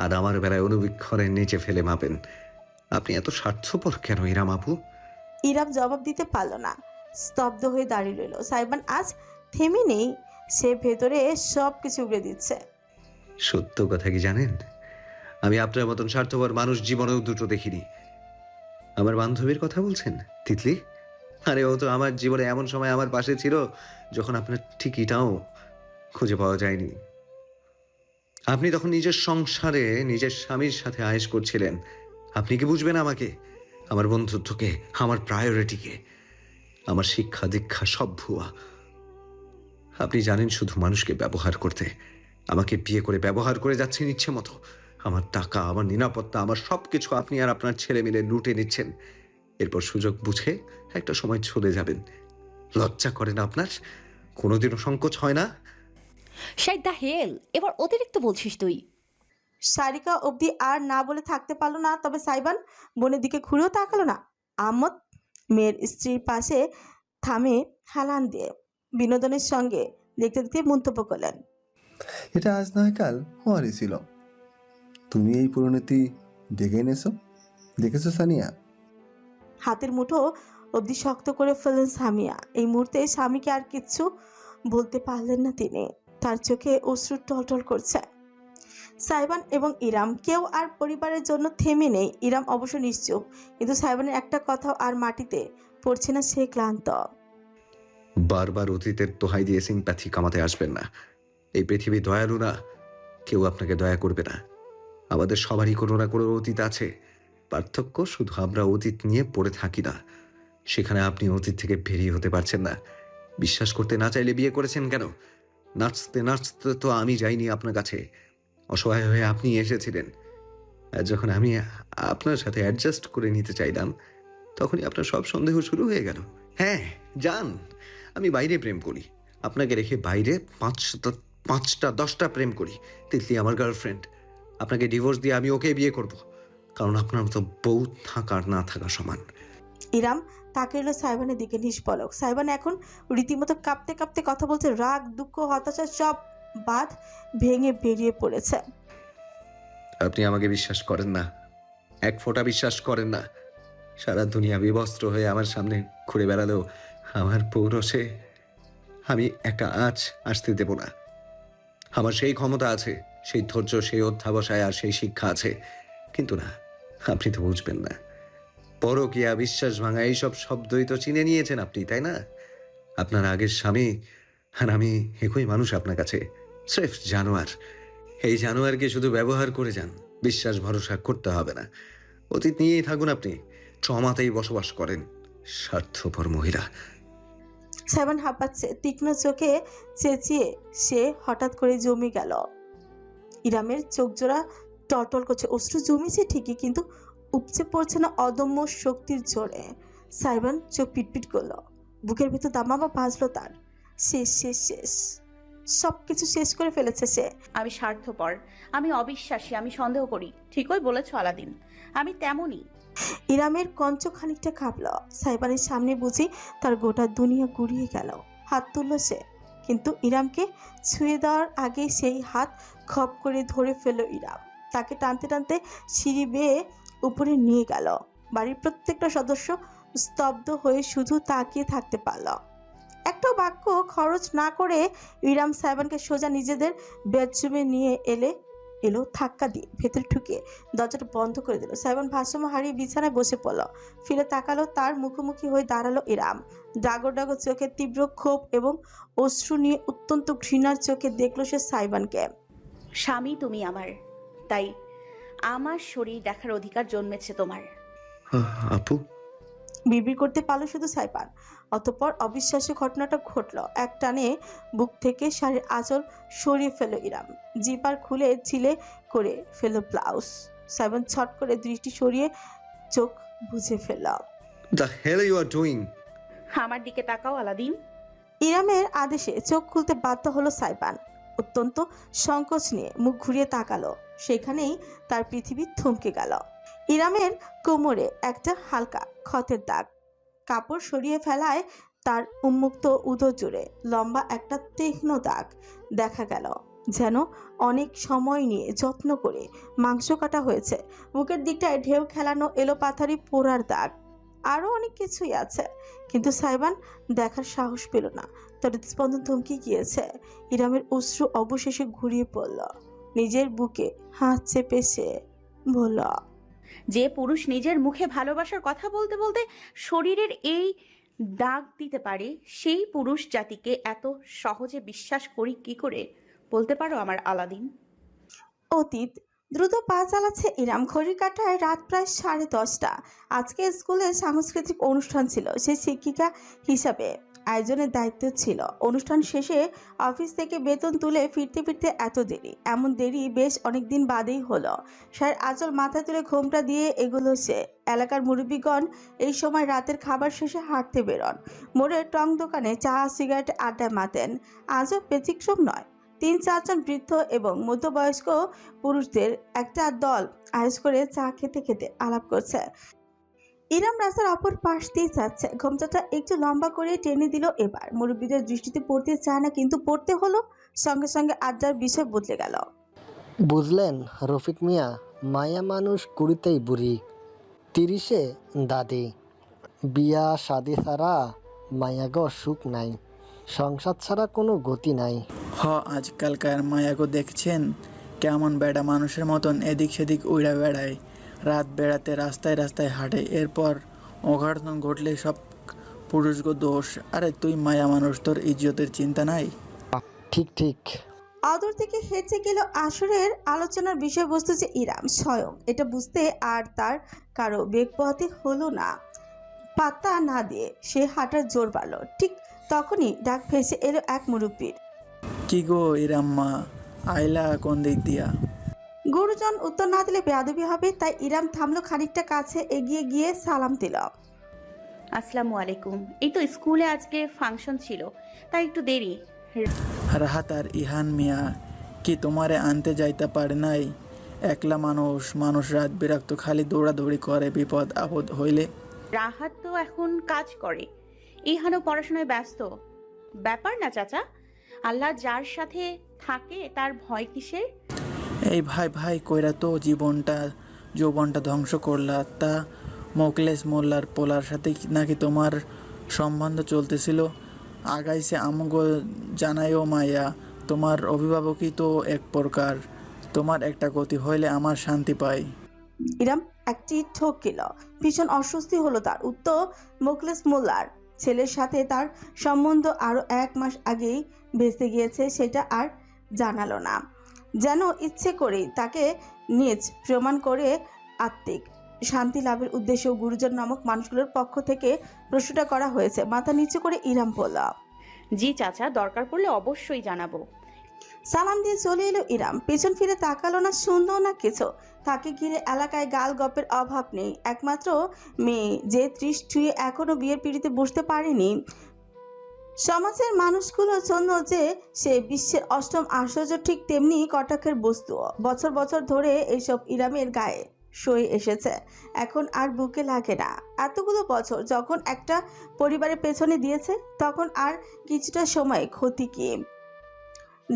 আর আমার বেলায় অনুবীক্ষণের নিচে ফেলে মাপেন। আপনি এত স্বার্থপর কেন ইরাম আপু? ইরাম জবাব দিতে পারল না। স্তব্ধ হয়ে দাঁড়িয়ে রইল। সাইবান আজ থেমে নেই। সে ভেতরে সব কিছু উগড়ে দিচ্ছে। সত্য কথা কি জানেন? আমি আপনার মতন স্বার্থপর মানুষ জীবনেও দুটো দেখিনি। আমার বান্ধবীর কথা বলছেন তিতলি? আরে ও তো আমার জীবনে এমন সময় আমার পাশে ছিল যখন আপনার ঠিকইটাও খুঁজে পাওয়া যায়নি। আপনি তখন নিজের সংসারে নিজের স্বামীর সাথে আয়েশ করছিলেন। আপনি কি বুঝবেন আমাকে, আমার বন্ধুত্বকে, আমার প্রায়োরিটিকে? আমার শিক্ষা দীক্ষা সব ভুয়া। আপনি জানেন শুধু মানুষকে ব্যবহার করতে। আমাকে বিয়ে করে ব্যবহার করে যাচ্ছেন ইচ্ছে মতো। আমার টাকা, আমার নিরাপত্তা, আমার সবকিছু আপনি আর আপনার ছেলে মিলে লুটে নিচ্ছেন। এরপর সুযোগ বুঝে একটা সময় চলে যাবেন। লজ্জা করে না আপনার? কোনোদিনও সংকোচ হয় না? শাইদ দা হেল, এবার অতিরিক্ত বলছিস তুই। সারিকা অবধি আর না বলে থাকতে পারলো না। তবে সাইবান বোনের দিকে ঘুরেও তাকালো না। আহমদ মেয়ের স্ত্রীর পাশে থামে হেলান দিয়ে বিনোদনের সঙ্গে দেখতে দেখতে মন্তব্য করলেন, এটা আজ নয় কাল হওয়ারই ছিল। তুমি এই পরিণতি ডেকে এনেছো, দেখেছো সানিয়া? হাতের মুঠো অবধি শক্ত করে ফেললেন সামিয়া। এই মুহূর্তে স্বামীকে আর কিচ্ছু বলতে পারলেন না তিনি। তার চোখে অশ্রু টলটল করছে। সাইবান এবং ইরাম কেউ আর পরিবারের জন্য থেমে নেই। ইরাম অবশ্য নিশ্চুপ, কিন্তু সাইবানের একটা কথাও আর মাটিতে পড়ছে না, সে ক্লান্ত। বারবার অতীতের দোহাই দিয়ে সিম্প্যাথি কামাতে আসবেন না। এই পৃথিবী দয়ালু না, কেউ আপনাকে দয়া করবে না। আমাদের সবারই কোনো না কোনো অতীত আছে, পার্থক্য শুধু আমরা অতীত নিয়ে পড়ে থাকি না। সেখানে আপনি অতীত থেকে বেরিয়ে হতে পারছেন না। বিশ্বাস করতে না চাইলে বিয়ে করেছেন কেন? নাচতে নাচতে তো আমি যাইনি আপনার কাছে, অসহায় হয়ে আপনি এসেছিলেন। আর যখন আমি আপনার সাথে অ্যাডজাস্ট করে নিতে চাইলাম, তখনই আপনার সব সন্দেহ শুরু হয়ে গেল। হ্যাঁ যান, আমি বাইরে প্রেম করি, আপনাকে রেখে বাইরে 5টা 10টা প্রেম করি। তিতলি আমার গার্লফ্রেন্ড, আপনাকে ডিভোর্স দিয়ে আমি ওকে বিয়ে করব, কারণ আপনার মতো বউ থাকার না থাকা সমান। ইরাম তাকে এলো সাইবানের দিকে নিষ্পলক। সাইবান এখন রীতিমতো কাঁপতে কাঁপতে কথা বলছে, রাগ দুঃখ হতাশা সব বাঁধ ভেঙে বেরিয়ে পড়েছে। আপনি আমাকে বিশ্বাস করেন না, এক ফোঁটা বিশ্বাস করেন না। সারা দুনিয়া বিবস্ত্র হয়ে আমার সামনে ঘুরে বেড়ালেও আমার পৌরসে আমি একটা আঁচ আসতে দেব না। আমার সেই ক্ষমতা আছে, সেই ধৈর্য, সেই অধ্যাবসায় আর সেই শিক্ষা আছে, কিন্তু না, আপনি তো বুঝবেন না। পরকীয়া, বিশ্বাস ভাঙা, এইসব শব্দই তো চিনে নিয়েছেন আপনি, তাই না? আপনার আগের স্বামী আর আমি একই মানুষ আপনার কাছে, স্রেফ জানোয়ার। এই জানোয়ারকে শুধু ব্যবহার করে যান, বিশ্বাস ভরসা করতে হবে না। অতীত নিয়েই থাকুন আপনি, ট্রমাতেই বসবাস করেন, স্বার্থপর মহিলা। সাইবান হাঁপাচ্ছে, তীক্ষ্ণ চোখে চেঁচিয়ে সে হঠাৎ করে জমে গেল। ইরামের চোখ জোড়া টলটল করছে, অশ্রু জমেছে ঠিকই, কিন্তু উপচে পড়ছে না অদম্য শক্তির জোরে। সাইবান চোখ পিটপিট করলো, বুকের ভিতর দামামা বাজলো তার। শেষ শেষ শেষ, সবকিছু শেষ করে ফেলেছে সে। আমি স্বার্থপর, আমি অবিশ্বাসী, আমি সন্দেহ করি। ঠিকই বলেছ আলাদিন, আমি তেমনই। ইরামের কঞ্চ খানিকটা কাঁপল। সাইবানের সামনে বুঝি তার গোটা দুনিয়া গুড়িয়ে গেল। হাত তুলল সে, কিন্তু ইরামকে ছুঁয়ে দেওয়ার আগে সেই হাত খপ করে ধরে ফেলল ইরাম। তাকে টানতে টানতে সিঁড়ি বেয়ে উপরে নিয়ে গেল। বাড়ির প্রত্যেকটা সদস্য স্তব্ধ হয়ে শুধু তাকিয়ে থাকতে পারল। একটা বাক্য খরচ না করে ইরাম সাইবানকে সোজা নিজেদের বেডরুমে নিয়ে এলো ধাক্কা দিয়ে, ভেতরে ঢুকে দরজাটা বন্ধ করে দিল। সাইবান ভারসাম্য হারিয়ে বিছানায় বসে পড়ল। ফিরে তাকালো, তার মুখোমুখি হয়ে দাঁড়ালো ইরাম। ডাগর ডাগর চোখে তীব্র ক্ষোভ এবং অশ্রু নিয়ে অত্যন্ত ঘৃণার চোখে দেখলো সে সাইবানকে। স্বামী তুমি আমার, তাই আমার শরীর দেখার অধিকার জন্মেছে তোমার। আপু, বিড়বিড় করতে পারলো শুধু সাইবান। অতঃপর অবিশ্বাস্য ঘটনাটা ঘটলো। এক টানে বুক থেকে শাড়ির আঁচল সরিয়ে ফেল ইরাম, জিপার খুলে ছিলে করে ফেল ব্লাউজ। সাইবান ছট করে দৃষ্টি সরিয়ে চোখ বুঝে ফেলল। The hell you are doing? আমার দিকে তাকাও আলাদিন। ইরামের আদেশে চোখ খুলতে বাধ্য হলো সাইবান। অত্যন্ত সংকোচ নিয়ে মুখ ঘুরিয়ে তাকালো, সেখানেই তার পৃথিবী থমকে গেল। ইরামের কোমরে একটা হালকা ক্ষতের দাগ, কাপড় সরিয়ে ফেলায় তার উন্মুক্ত উদর জুড়ে লম্বা একটা তীক্ষ্ণ দাগ দেখা গেল, যেন অনেক সময় নিয়ে যত্ন করে মাংস কাটা হয়েছে। বুকের দিকটায় ঢেউ খেলানো এলোপাথারি পোড়ার দাগ, আরও অনেক কিছুই আছে, কিন্তু সাইবান দেখার সাহস পেল না। তার হৃদস্পন্দন থমকে গিয়েছে। ইরামের অশ্রু অবশেষে ঘুরিয়ে পড়ল নিজের বুকে, হাত চেপে সে বলল, যে পুরুষ নিজের মুখে ভালোবাসার কথা বলতে বলতে শরীরের এই দাগ দিতে পারে, সেই পুরুষ জাতিকে এত সহজে বিশ্বাস করি কি করে বলতে পারো আমার আলাদিন? অতীত দ্রুত পা চালাচ্ছে ইরাম। ঘড়ির কাঁটায় রাত প্রায় 10:30। আজকে স্কুলে সাংস্কৃতিক অনুষ্ঠান ছিল। সে শিক্ষিকা হিসাবে আয়োজনের দায়িত্ব ছিল। অনুষ্ঠান শেষে অফিস থেকে বেতন তুলে ফিরতে ফিরতে এত দেরি, এমন দেরি বেশ অনেকদিন বাদেই হলো। শায়ের আঁচল মাথায় তুলে ঘোমটা দিয়ে এগুলো সে। এলাকার মুরব্বীগণ এই সময় রাতের খাবার শেষে হাঁটতে বেরোন। মোড়ের টং দোকানে চা সিগারেট আড্ডা মাতেন। আজও ব্যতিক্রম নয়। 3-4 জন বৃদ্ধ এবং মধ্যবয়স্ক পুরুষদের একটা দল আয়োজ করে চা খেতে খেতে আলাপ করছে। ইরাম রাস্তার অপর পাশ দিয়ে যাচ্ছে। ঘোমটাটা একটু লম্বা করে টেনে দিল এবার। মুরব্বীদের দৃষ্টিতে পড়তে চায় না, কিন্তু পড়তে হলো। সঙ্গে সঙ্গে আড্ডার বিষয় বদলে গেল। বুঝলেন রফিক মিয়া, মায়া মানুষ 20তেই বুড়ি, 30-এ দাদি। বিয়া শাদি ছাড়া মায়াগো সুখ নাই, সংসার ছাড়া কোনো গতি নাই। আজকালকার মায়াগো দেখছেন, কেমন বেড়া মানুষের মতন এদিক সেদিক উড়া বেড়ায়, রাত বেড়াতে রাস্তায় রাস্তায় হাঁটে, এরপর অঘটন ঘটলে সব পুরুষগো দোষ। আরে তুই মায়া মানুষ, তোর ইজ্জতের চিন্তা নাই? ঠিক ঠিক। অদূর থেকে হেঁচে গেল আসরের আলোচনার বিষয়বস্তু যে ইরাম স্বয়ং, এটা বুঝতে আর তার কারো বেগ পোহাতে হলো না। পাত্তা না দিয়ে সে হাঁটার জোর বাড়ল। ঠিক তখনই ডাক ভেসে এলো এক মুরব্বীর। কি গো ইরাম্মা, আইলা কোন দিক দিয়া? গুরুজন উত্তর না দিলে বেয়াদবি হবে, তাই ইরাম থামলো, খানিকটা কাছে এগিয়ে গিয়ে সালাম দিল। আসসালামু আলাইকুম। এই তো স্কুলে আজকে ফাংশন ছিল, তাই একটু দেরি। রাহাত আর ইহান মিয়া কি তোমারে আনতে যাইতে পারে নাই? একলা মানুষ রাত বিরক্ত, খালি দৌড়াদৌড়ি করে বিপদ আপদ হইলে। রাহাত তো এখন কাজ করে, ইহানও পড়াশোনায় ব্যস্ত। ব্যাপার না চাচা, আল্লাহ যার সাথে থাকে তার ভয় কিসের? এই ভাই কইরা তো যৌবনটা ধ্বংস করলা। তা মোকলেস মোল্লার পোলার সাথে নাকি তোমার সম্বন্ধ চলতেছিল? আগাইছে আমগো জানাইও মাইয়া, তোমার অভিভাবকই তো এক প্রকার। তোমার একটা গতি হইলে আমার শান্তি পাই। ইরাম একটি ঠকিল, ভীষণ অস্বস্তি হলো তার। উত্তর মোকলেস মোল্লার ছেলের সাথে তার সম্বন্ধ আরো 1 মাস আগেই ভেসে গিয়েছে, সেটা আর জানালো না। যেন ইচ্ছে করেই তাকে নিজ প্রমাণ করে আত্মিক শান্তি লাভের উদ্দেশ্যে গুরুজন নামক মানুষগুলোর পক্ষ থেকে প্রশ্নটা করা হয়েছে। মাথা নিচু করে ইরাম বলল, জি চাচা, দরকার পড়লে অবশ্যই জানাবো। সালাম দিয়ে চলে এলো ইরাম। পেছন ফিরে তাকালো না, শুনলো না কিছু। তাকে ঘিরে এলাকায় গাল গপের অভাব নেই। একমাত্র মেয়ে যে 30 ছুঁয়ে এখনো বিয়ের পিড়িতে বসতে পারেনি। সমাজের মানুষগুলো জন্য যে সে বিশ্বের অষ্টম আশ্চর্য, ঠিক তেমনি কটাক্ষের বস্তু। বছর বছর ধরে এইসব ইরামের গায়ে সয়ে এসেছে, এখন আর বুকে লাগে না। এতগুলো বছর যখন একটা পরিবারের পেছনে দিয়েছে, তখন আর কিছুটা সময় ক্ষতি কি?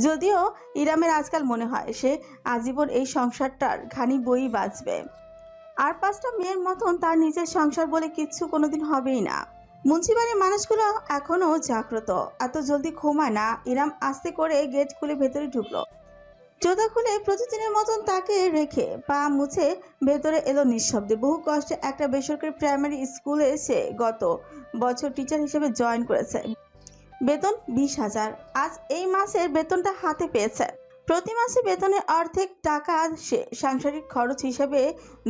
যদিও ইরামের আজকাল মনে হয় সে আজীবন এই সংসারটার ঘানি বই বাঁচবে। আর 5টা মেয়ের মতন তার নিজের সংসার বলে কিচ্ছু কোনোদিন হবেই না। মুন্সিবাড়ির মানুষগুলো এখনো জাগ্রত, এত জলদি ঘুমায় না। ইরাম আস্তে করে গেট খুলে ভেতরে ঢুকলো। জোতা খুলে প্রতিদিনের মতন তাকে রেখে পা মুছে ভেতরে এলো নিঃশব্দে। বহু কষ্টে একটা বেসরকারি প্রাইমারি স্কুলে সে গত বছর টিচার হিসেবে জয়েন করেছে। বেতন 20,000। আজ এই মাসের বেতনটা হাতে পেয়েছে। প্রতি মাসে বেতনের অর্ধেক টাকা সে সাংসারিক খরচ হিসেবে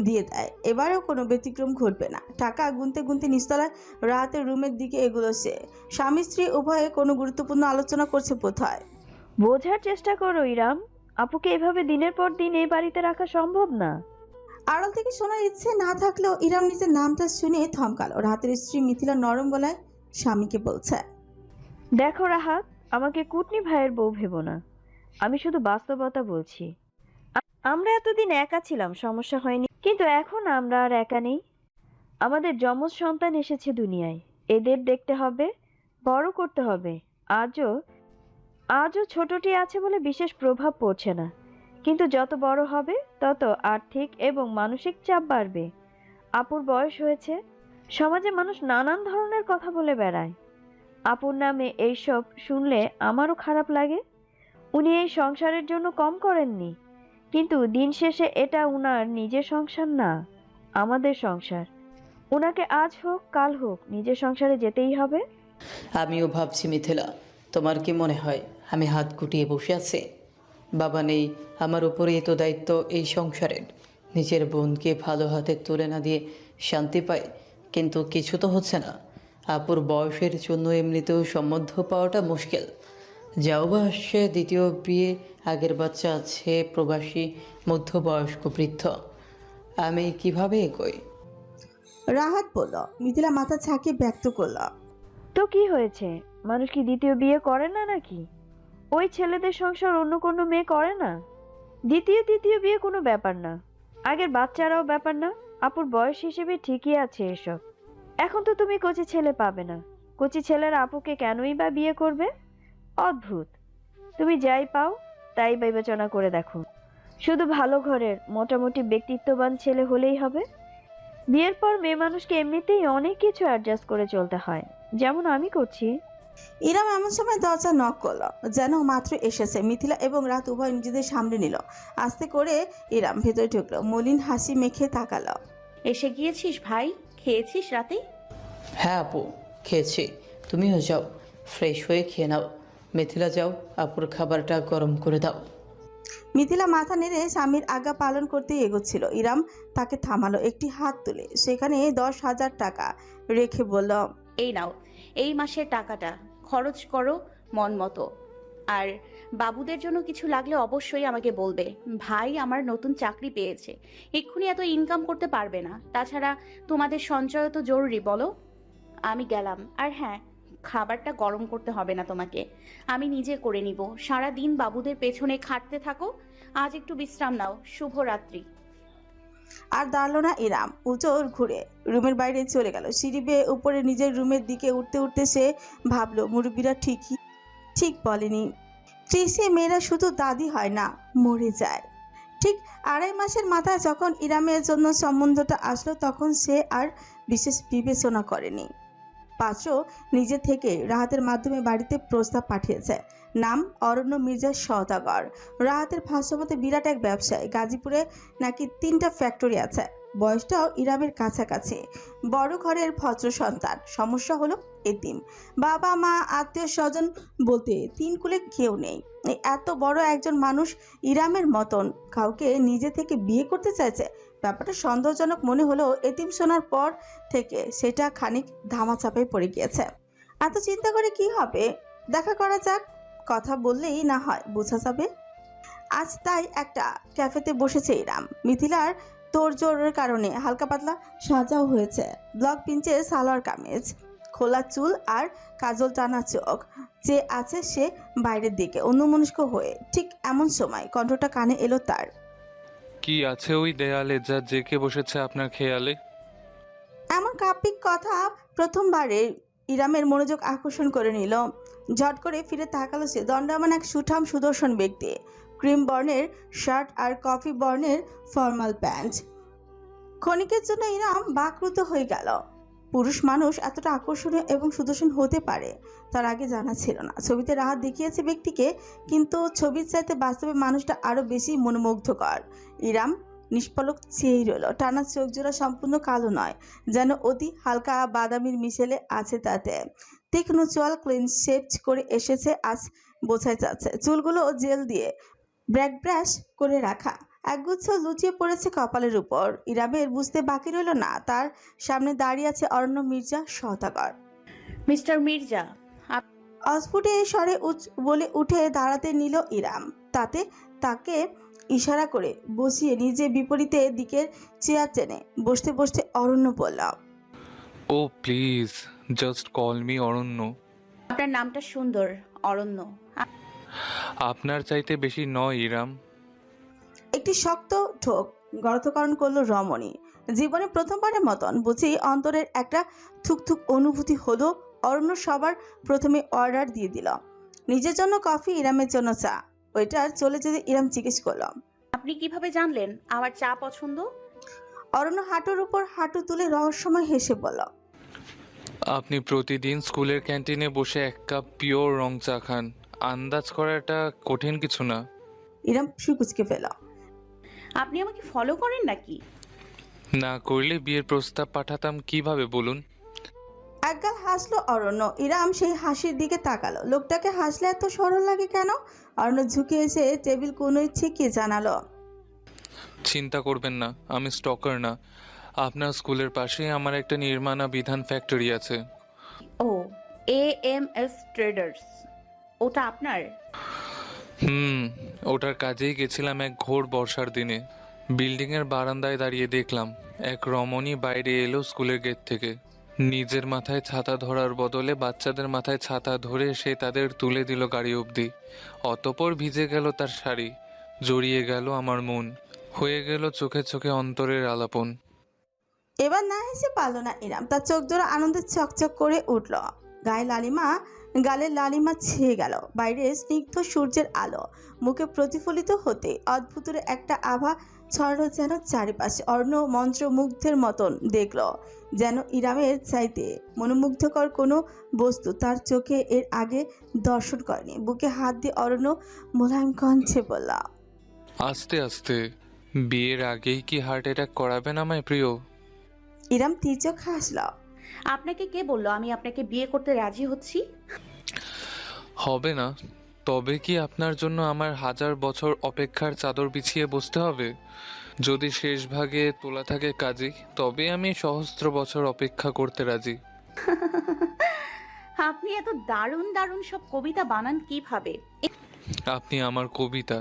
দিয়ে দেয়। এবারেও কোনো ব্যতিক্রম ঘটবে না। টাকা গুনতে গুনতে নিচতলায় রাতের রুমের দিকে এগুলো সে। স্বামী স্ত্রী উভয়ে কোনো গুরুত্বপূর্ণ আলোচনা করছে বোধহয়। বোঝার চেষ্টা করো ইরাম, আপুকে এভাবে দিনের পর দিন এই বাড়িতে রাখা সম্ভব না। আড়াল থেকে শোনার ইচ্ছে না থাকলেও ইরাম নিজের নামটা শুনে থমকালো। রাতের স্ত্রী মিথিলা নরম গলায় স্বামীকে বলছে, দেখো রাহাত, আমাকে কুটনি ভাইয়ের বউ ভেবো না, আমি শুধু বাস্তবতা বলছি। আমরা এতদিন একা ছিলাম, সমস্যা হয়নি, কিন্তু এখন আমরা আর একা নেই। আমাদের যমজ সন্তান এসেছে দুনিয়ায়, এদের দেখতে হবে, বড় করতে হবে। আজও ছোটটি আছে বলে বিশেষ প্রভাব পড়ছে না, কিন্তু যত বড় হবে তত আর্থিক এবং মানসিক চাপ বাড়বে। আপুর বয়স হয়েছে, সমাজে মানুষ নানান ধরনের কথা বলে বেড়ায়। আপুর নামে এইসব শুনলে আমারও খারাপ লাগে। উনি এই সংসারের জন্য কম করেননি, কিন্তু দিন শেষে এটা উনার নিজের সংসার না, আমাদের সংসার। উনাকে আজ হোক কাল হোক নিজের সংসারে যেতেই হবে। আমিও ভাবছি মিথিলা, তোমার কি মনে হয় আমি হাত গুটিয়ে বসে আছি? বাবা নেই, আমার উপরেই তো দায়িত্ব এই সংসারের। নিজের বোনকে ভালো হাতে তুলে না দিয়ে শান্তি পাই, কিন্তু কিছু তো হচ্ছে না। আপুর বয়সের জন্য এমনিতেও সম্বন্ধ পাওয়াটা মুশকিল। যাও বা আসছে দ্বিতীয় বিয়ে, আগের বাচ্চা আছে, প্রবাসী, মধ্যবয়স্ক বৃদ্ধ, আমি কিভাবে এগোই? রাহাত বলল। মিথিলা মাথা ঝাঁকিয়ে ব্যক্ত করল, তো কি হয়েছে? মানুষ কি দ্বিতীয় বিয়ে করে না নাকি? ওই ছেলেদের সংসার অন্য কোনো মেয়ে করে না? দ্বিতীয় বিয়ে কোনো ব্যাপার না, আগের বাচ্চারাও ব্যাপার না। আপুর বয়স হিসেবে ঠিকই আছে এসব। এখন তো তুমি কচি ছেলে পাবে না, কচি ছেলের আপুকে কেনই বা বিয়ে করবে? অদ্ভুত। তুমি যাই পাও তাই বিবেচনা করে দেখো। শুধু ভালো ঘরের মোটামুটি ব্যক্তিত্ববান ছেলে হলেই হবে। বিয়ের পর মেয়ে মানুষকে এমনিতেই অনেক কিছু অ্যাডজাস্ট করে চলতে হয়, যেমন আমি করছি। ইরাম এমন সময় দরজা নক করলো, যেন মাত্র এসেছে। মিথিলা এবং রাত উভয় নিজেদের সামনে নিল। আস্তে করে ইরাম ভেতরে ঢুকলো, মলিন হাসি মেখে তাকালো। এসে গিয়েছিস ভাই? খেয়েছিস রাতে? হ্যাঁ আপু, খেয়েছি। তুমিও যাও, ফ্রেশ হয়ে খেয়ে নাও। মিথিলা যাও, আপুর খাবারটা গরম করে দাও। মিথিলা মাথা নেড়ে স্বামীর আজ্ঞা পালন করতে এগোচ্ছিল। ইরাম তাকে থামালো, একটি হাত তুলে সেখানে 10,000 টাকা রেখে বলল, এই নাও, এই মাসের টাকাটা খরচ করো মন মতো। আর বাবুদের জন্য কিছু লাগলে অবশ্যই আমাকে বলবে। ভাই আমার নতুন চাকরি পেয়েছে, এক্ষুনি এত ইনকাম করতে পারবে না। তাছাড়া তোমাদের সঞ্চয় তো জরুরি, বলো। আমি গেলাম। আর হ্যাঁ, খাবারটা গরম করতে হবে না তোমাকে, আমি নিজে করে নিব। সারা দিন বাবুদের পেছনে খাটতে থাকো, আজ একটু বিশ্রাম নাও। শুভরাত্রি। আর দাঁড়ালো না ইরাম, উচোর ঘুরে রুমের বাইরে চলে গেল। সিঁড়ি বেয়ে উপরে নিজের রুমের দিকে উঠতে উঠতে সে ভাবলো, মুরব্বীরা ঠিক বলেনি, ত্রিশে মেয়েরা শুধু দাদি হয় না, মরে যায়। ঠিক 2.5 মাসের মাথায় যখন ইরামের জন্য সম্বন্ধটা আসলো, তখন সে আর বিশেষ বিবেচনা করেনি। পাত্র নিজে থেকে রাহাতের মাধ্যমে বাড়িতে প্রস্তাব পাঠিয়েছে। নাম অরণ্য মির্জা সওদাগর। রাহাতের ভাষ্যমতে বিরাট এক ব্যবসায়ী। গাজীপুরে নাকি 3টা ফ্যাক্টরি আছে। বয়সটাও ইরামের কাছাকাছি। বড় ঘরের ভদ্র সন্তান। সমস্যা হলো এতিম। বাবা মা আত্মীয় স্বজন বলতে 3 কুলে কেউ নেই। এত বড় একজন মানুষ ইরামের মতন কাউকে নিজে থেকে বিয়ে করতে চাইছে, ব্যাপারটা সন্দেহজনক মনে হলেও এতিম শোনার পর থেকে সেটা খানিক ধামাচাপায় পড়ে গিয়েছে। এত চিন্তা করে কি হবে, দেখা করা যাক, কথা বললেই না হয় বোঝা যাবে। আজ তাই একটা ক্যাফেতে বসেছে ইরাম। মিথিলার তোড়জোড়ের কারণে হালকা পাতলা সাজাও হয়েছে। ব্লক পিঞ্চের সালোয়ার কামিজ, খোলা চুল আর কাজল টানা চোখ। যে আছে সে বাইরের দিকে অন্যমনস্ক হয়ে। ঠিক এমন সময় কণ্ঠটা কানে এলো তার। কি আছে ওই দেয়ালে যা জেকে বসেছে আপনার খেয়ালে? এমন কাব্যিক কথা প্রথমবারে ইরামের মনোযোগ আকর্ষণ করে নিল। ঝট করে ফিরে তাকালো সে। দণ্ডায়মান এক সুঠাম সুদর্শন ব্যক্তি, ক্রিম বর্ণের শার্ট আর কফি বর্ণের ফর্মাল প্যান্ট। ক্ষণিকের জন্য ইরাম বাকরুদ্ধ হয়ে গেল। পুরুষ মানুষ এতটা আকর্ষণীয় এবং সুদর্শন হতে পারে তার আগে জানা ছিল না। ছবিতে রাহাত দেখিয়েছে ব্যক্তিকে, কিন্তু ছবির চাইতে বাস্তবে মানুষটা আরো বেশি মনোমুগ্ধকর। ইরাম নিষ্পলক চেয়েই রইল। টানা চোখ জোড়া সম্পূর্ণ কালো নয়, যেন অতি হালকা বাদামির মিশেলে আছে তাতে। তীক্ষ্ণ চোয়াল ক্লিন শেভ করে এসেছে আজ, বোঝাই যাচ্ছে। চুলগুলো জেল দিয়ে ব্র্যাক ব্রাশ করে রাখা, একগুচ্ছ লুচিয়ে পড়েছে কপালের উপর। ইরামের বুঝতে বাকি রইল না তার সামনে দাঁড়িয়ে আছে অরণ্য মির্জা সওদাগর। মিস্টার মির্জা। অস্ফুটে স্বরে বলে উঠে দাঁড়াতে নিল ইরাম। তাকে ইশারা করে বসিয়ে নিজে বিপরীতে দিকের চেয়ার টেনে বসতে বসতে অরণ্য বলল, ও প্লিজ জাস্ট কল মি অরণ্য। আপনার নামটা সুন্দর, অরণ্য। আপনার চাইতে বেশি নয় ইরাম। একটি শক্ত ঢোক গর্তকরণ করলো রমণী। জীবনে প্রথমবারের মতন বুঝি অন্তরের একটা থুকথুক অনুভূতি হলো। অরণ্য সবার প্রথমে অর্ডার দিয়ে দিল, নিজের জন্য কফি, ইরামের জন্য চা। ওইটার চলে যেতে ইরাম জিজ্ঞেস করল, আপনি কিভাবে জানলেন আমার চা পছন্দ? অরণ্য হাঁটুর উপর হাঁটু তুলে রহস্যময় হেসে বলল, আপনি প্রতিদিন স্কুলের ক্যান্টিনে বসে 1 কাপ পিওর রং চা খান, আন্দাজ করাটা কঠিন কিছু না। ইরাম ফুসকে ফেল। আপনি আমাকে ফলো করেন নাকি? না করলে বিয়ের প্রস্তাব পাঠাতাম কিভাবে বলুন? একগাল হাসলো অরণ্য। ইরাম সেই হাসির দিকে তাকালো। লোকটাকে হাসলে এত সরল লাগে কেন? অরণ্য ঝুঁকে এসে টেবিল কোণে ছিকিয়ে জানালো, চিন্তা করবেন না, আমি স্টকার না। আপনার স্কুলের পাশে আমার একটা নির্মাণা বিধান ফ্যাক্টরি আছে। ও, AMS ট্রেডার্স, ওটা আপনার? ওটার কাজেই গেছিলাম এক ঘোর বর্ষার দিনে। বিল্ডিংয়ের বারান্দায় দাঁড়িয়ে দেখলাম এক রমণী বাইরে এলো স্কুলের গেট থেকে। নিজের মাথায় ছাতা ধরার বদলে বাচ্চাদের মাথায় ছাতা ধরে সে তাদের তুলে দিল গাড়ি অবধি। অতপর ভিজে গেল তার শাড়ি, জড়িয়ে গেল আমার মন, হয়ে গেল চোখে চোখে অন্তরের আলাপন। এবার না হেসে পারল না ইরাম। তার চোখ জোড়া আনন্দে চকচক করে উঠল। গালে লালিমা ছেয়ে গেল। বাইরে স্নিগ্ধ সূর্যের আলো মুখে প্রতিফলিত হতে অদ্ভুত একটা আভা ছড়ানো যেন চারিপাশে। অর্ণ মন্ত্রমুগ্ধের মতন দেখল যেন ইরামের চাইতে মনোমুগ্ধকর কোনো বস্তু তার চোখে এর আগে দর্শন করেনি। বুকে হাত দিয়ে অরণ্য মোলায়েম কণ্ঠে বলল, আস্তে আস্তে। বিয়ের আগেই কি হার্ট অ্যাটাক করাবেন আমায় প্রিয়? ইরাম তির্যক হাসল। আপনাকে কে বললো আমি আপনাকে বিয়ে করতে রাজি হচ্ছি? হবে না? তবে কি আপনার জন্য আমার 1000 বছর অপেক্ষার চাদর বিছিয়ে বসতে হবে? যদি শেষ ভাগে তোলা থাকে কাজী, তবে আমি সহস্র বছর অপেক্ষা করতে রাজি। আপনি এত দারুণ দারুণ সব কবিতা বানান কিভাবে? আপনি আমার কবিতা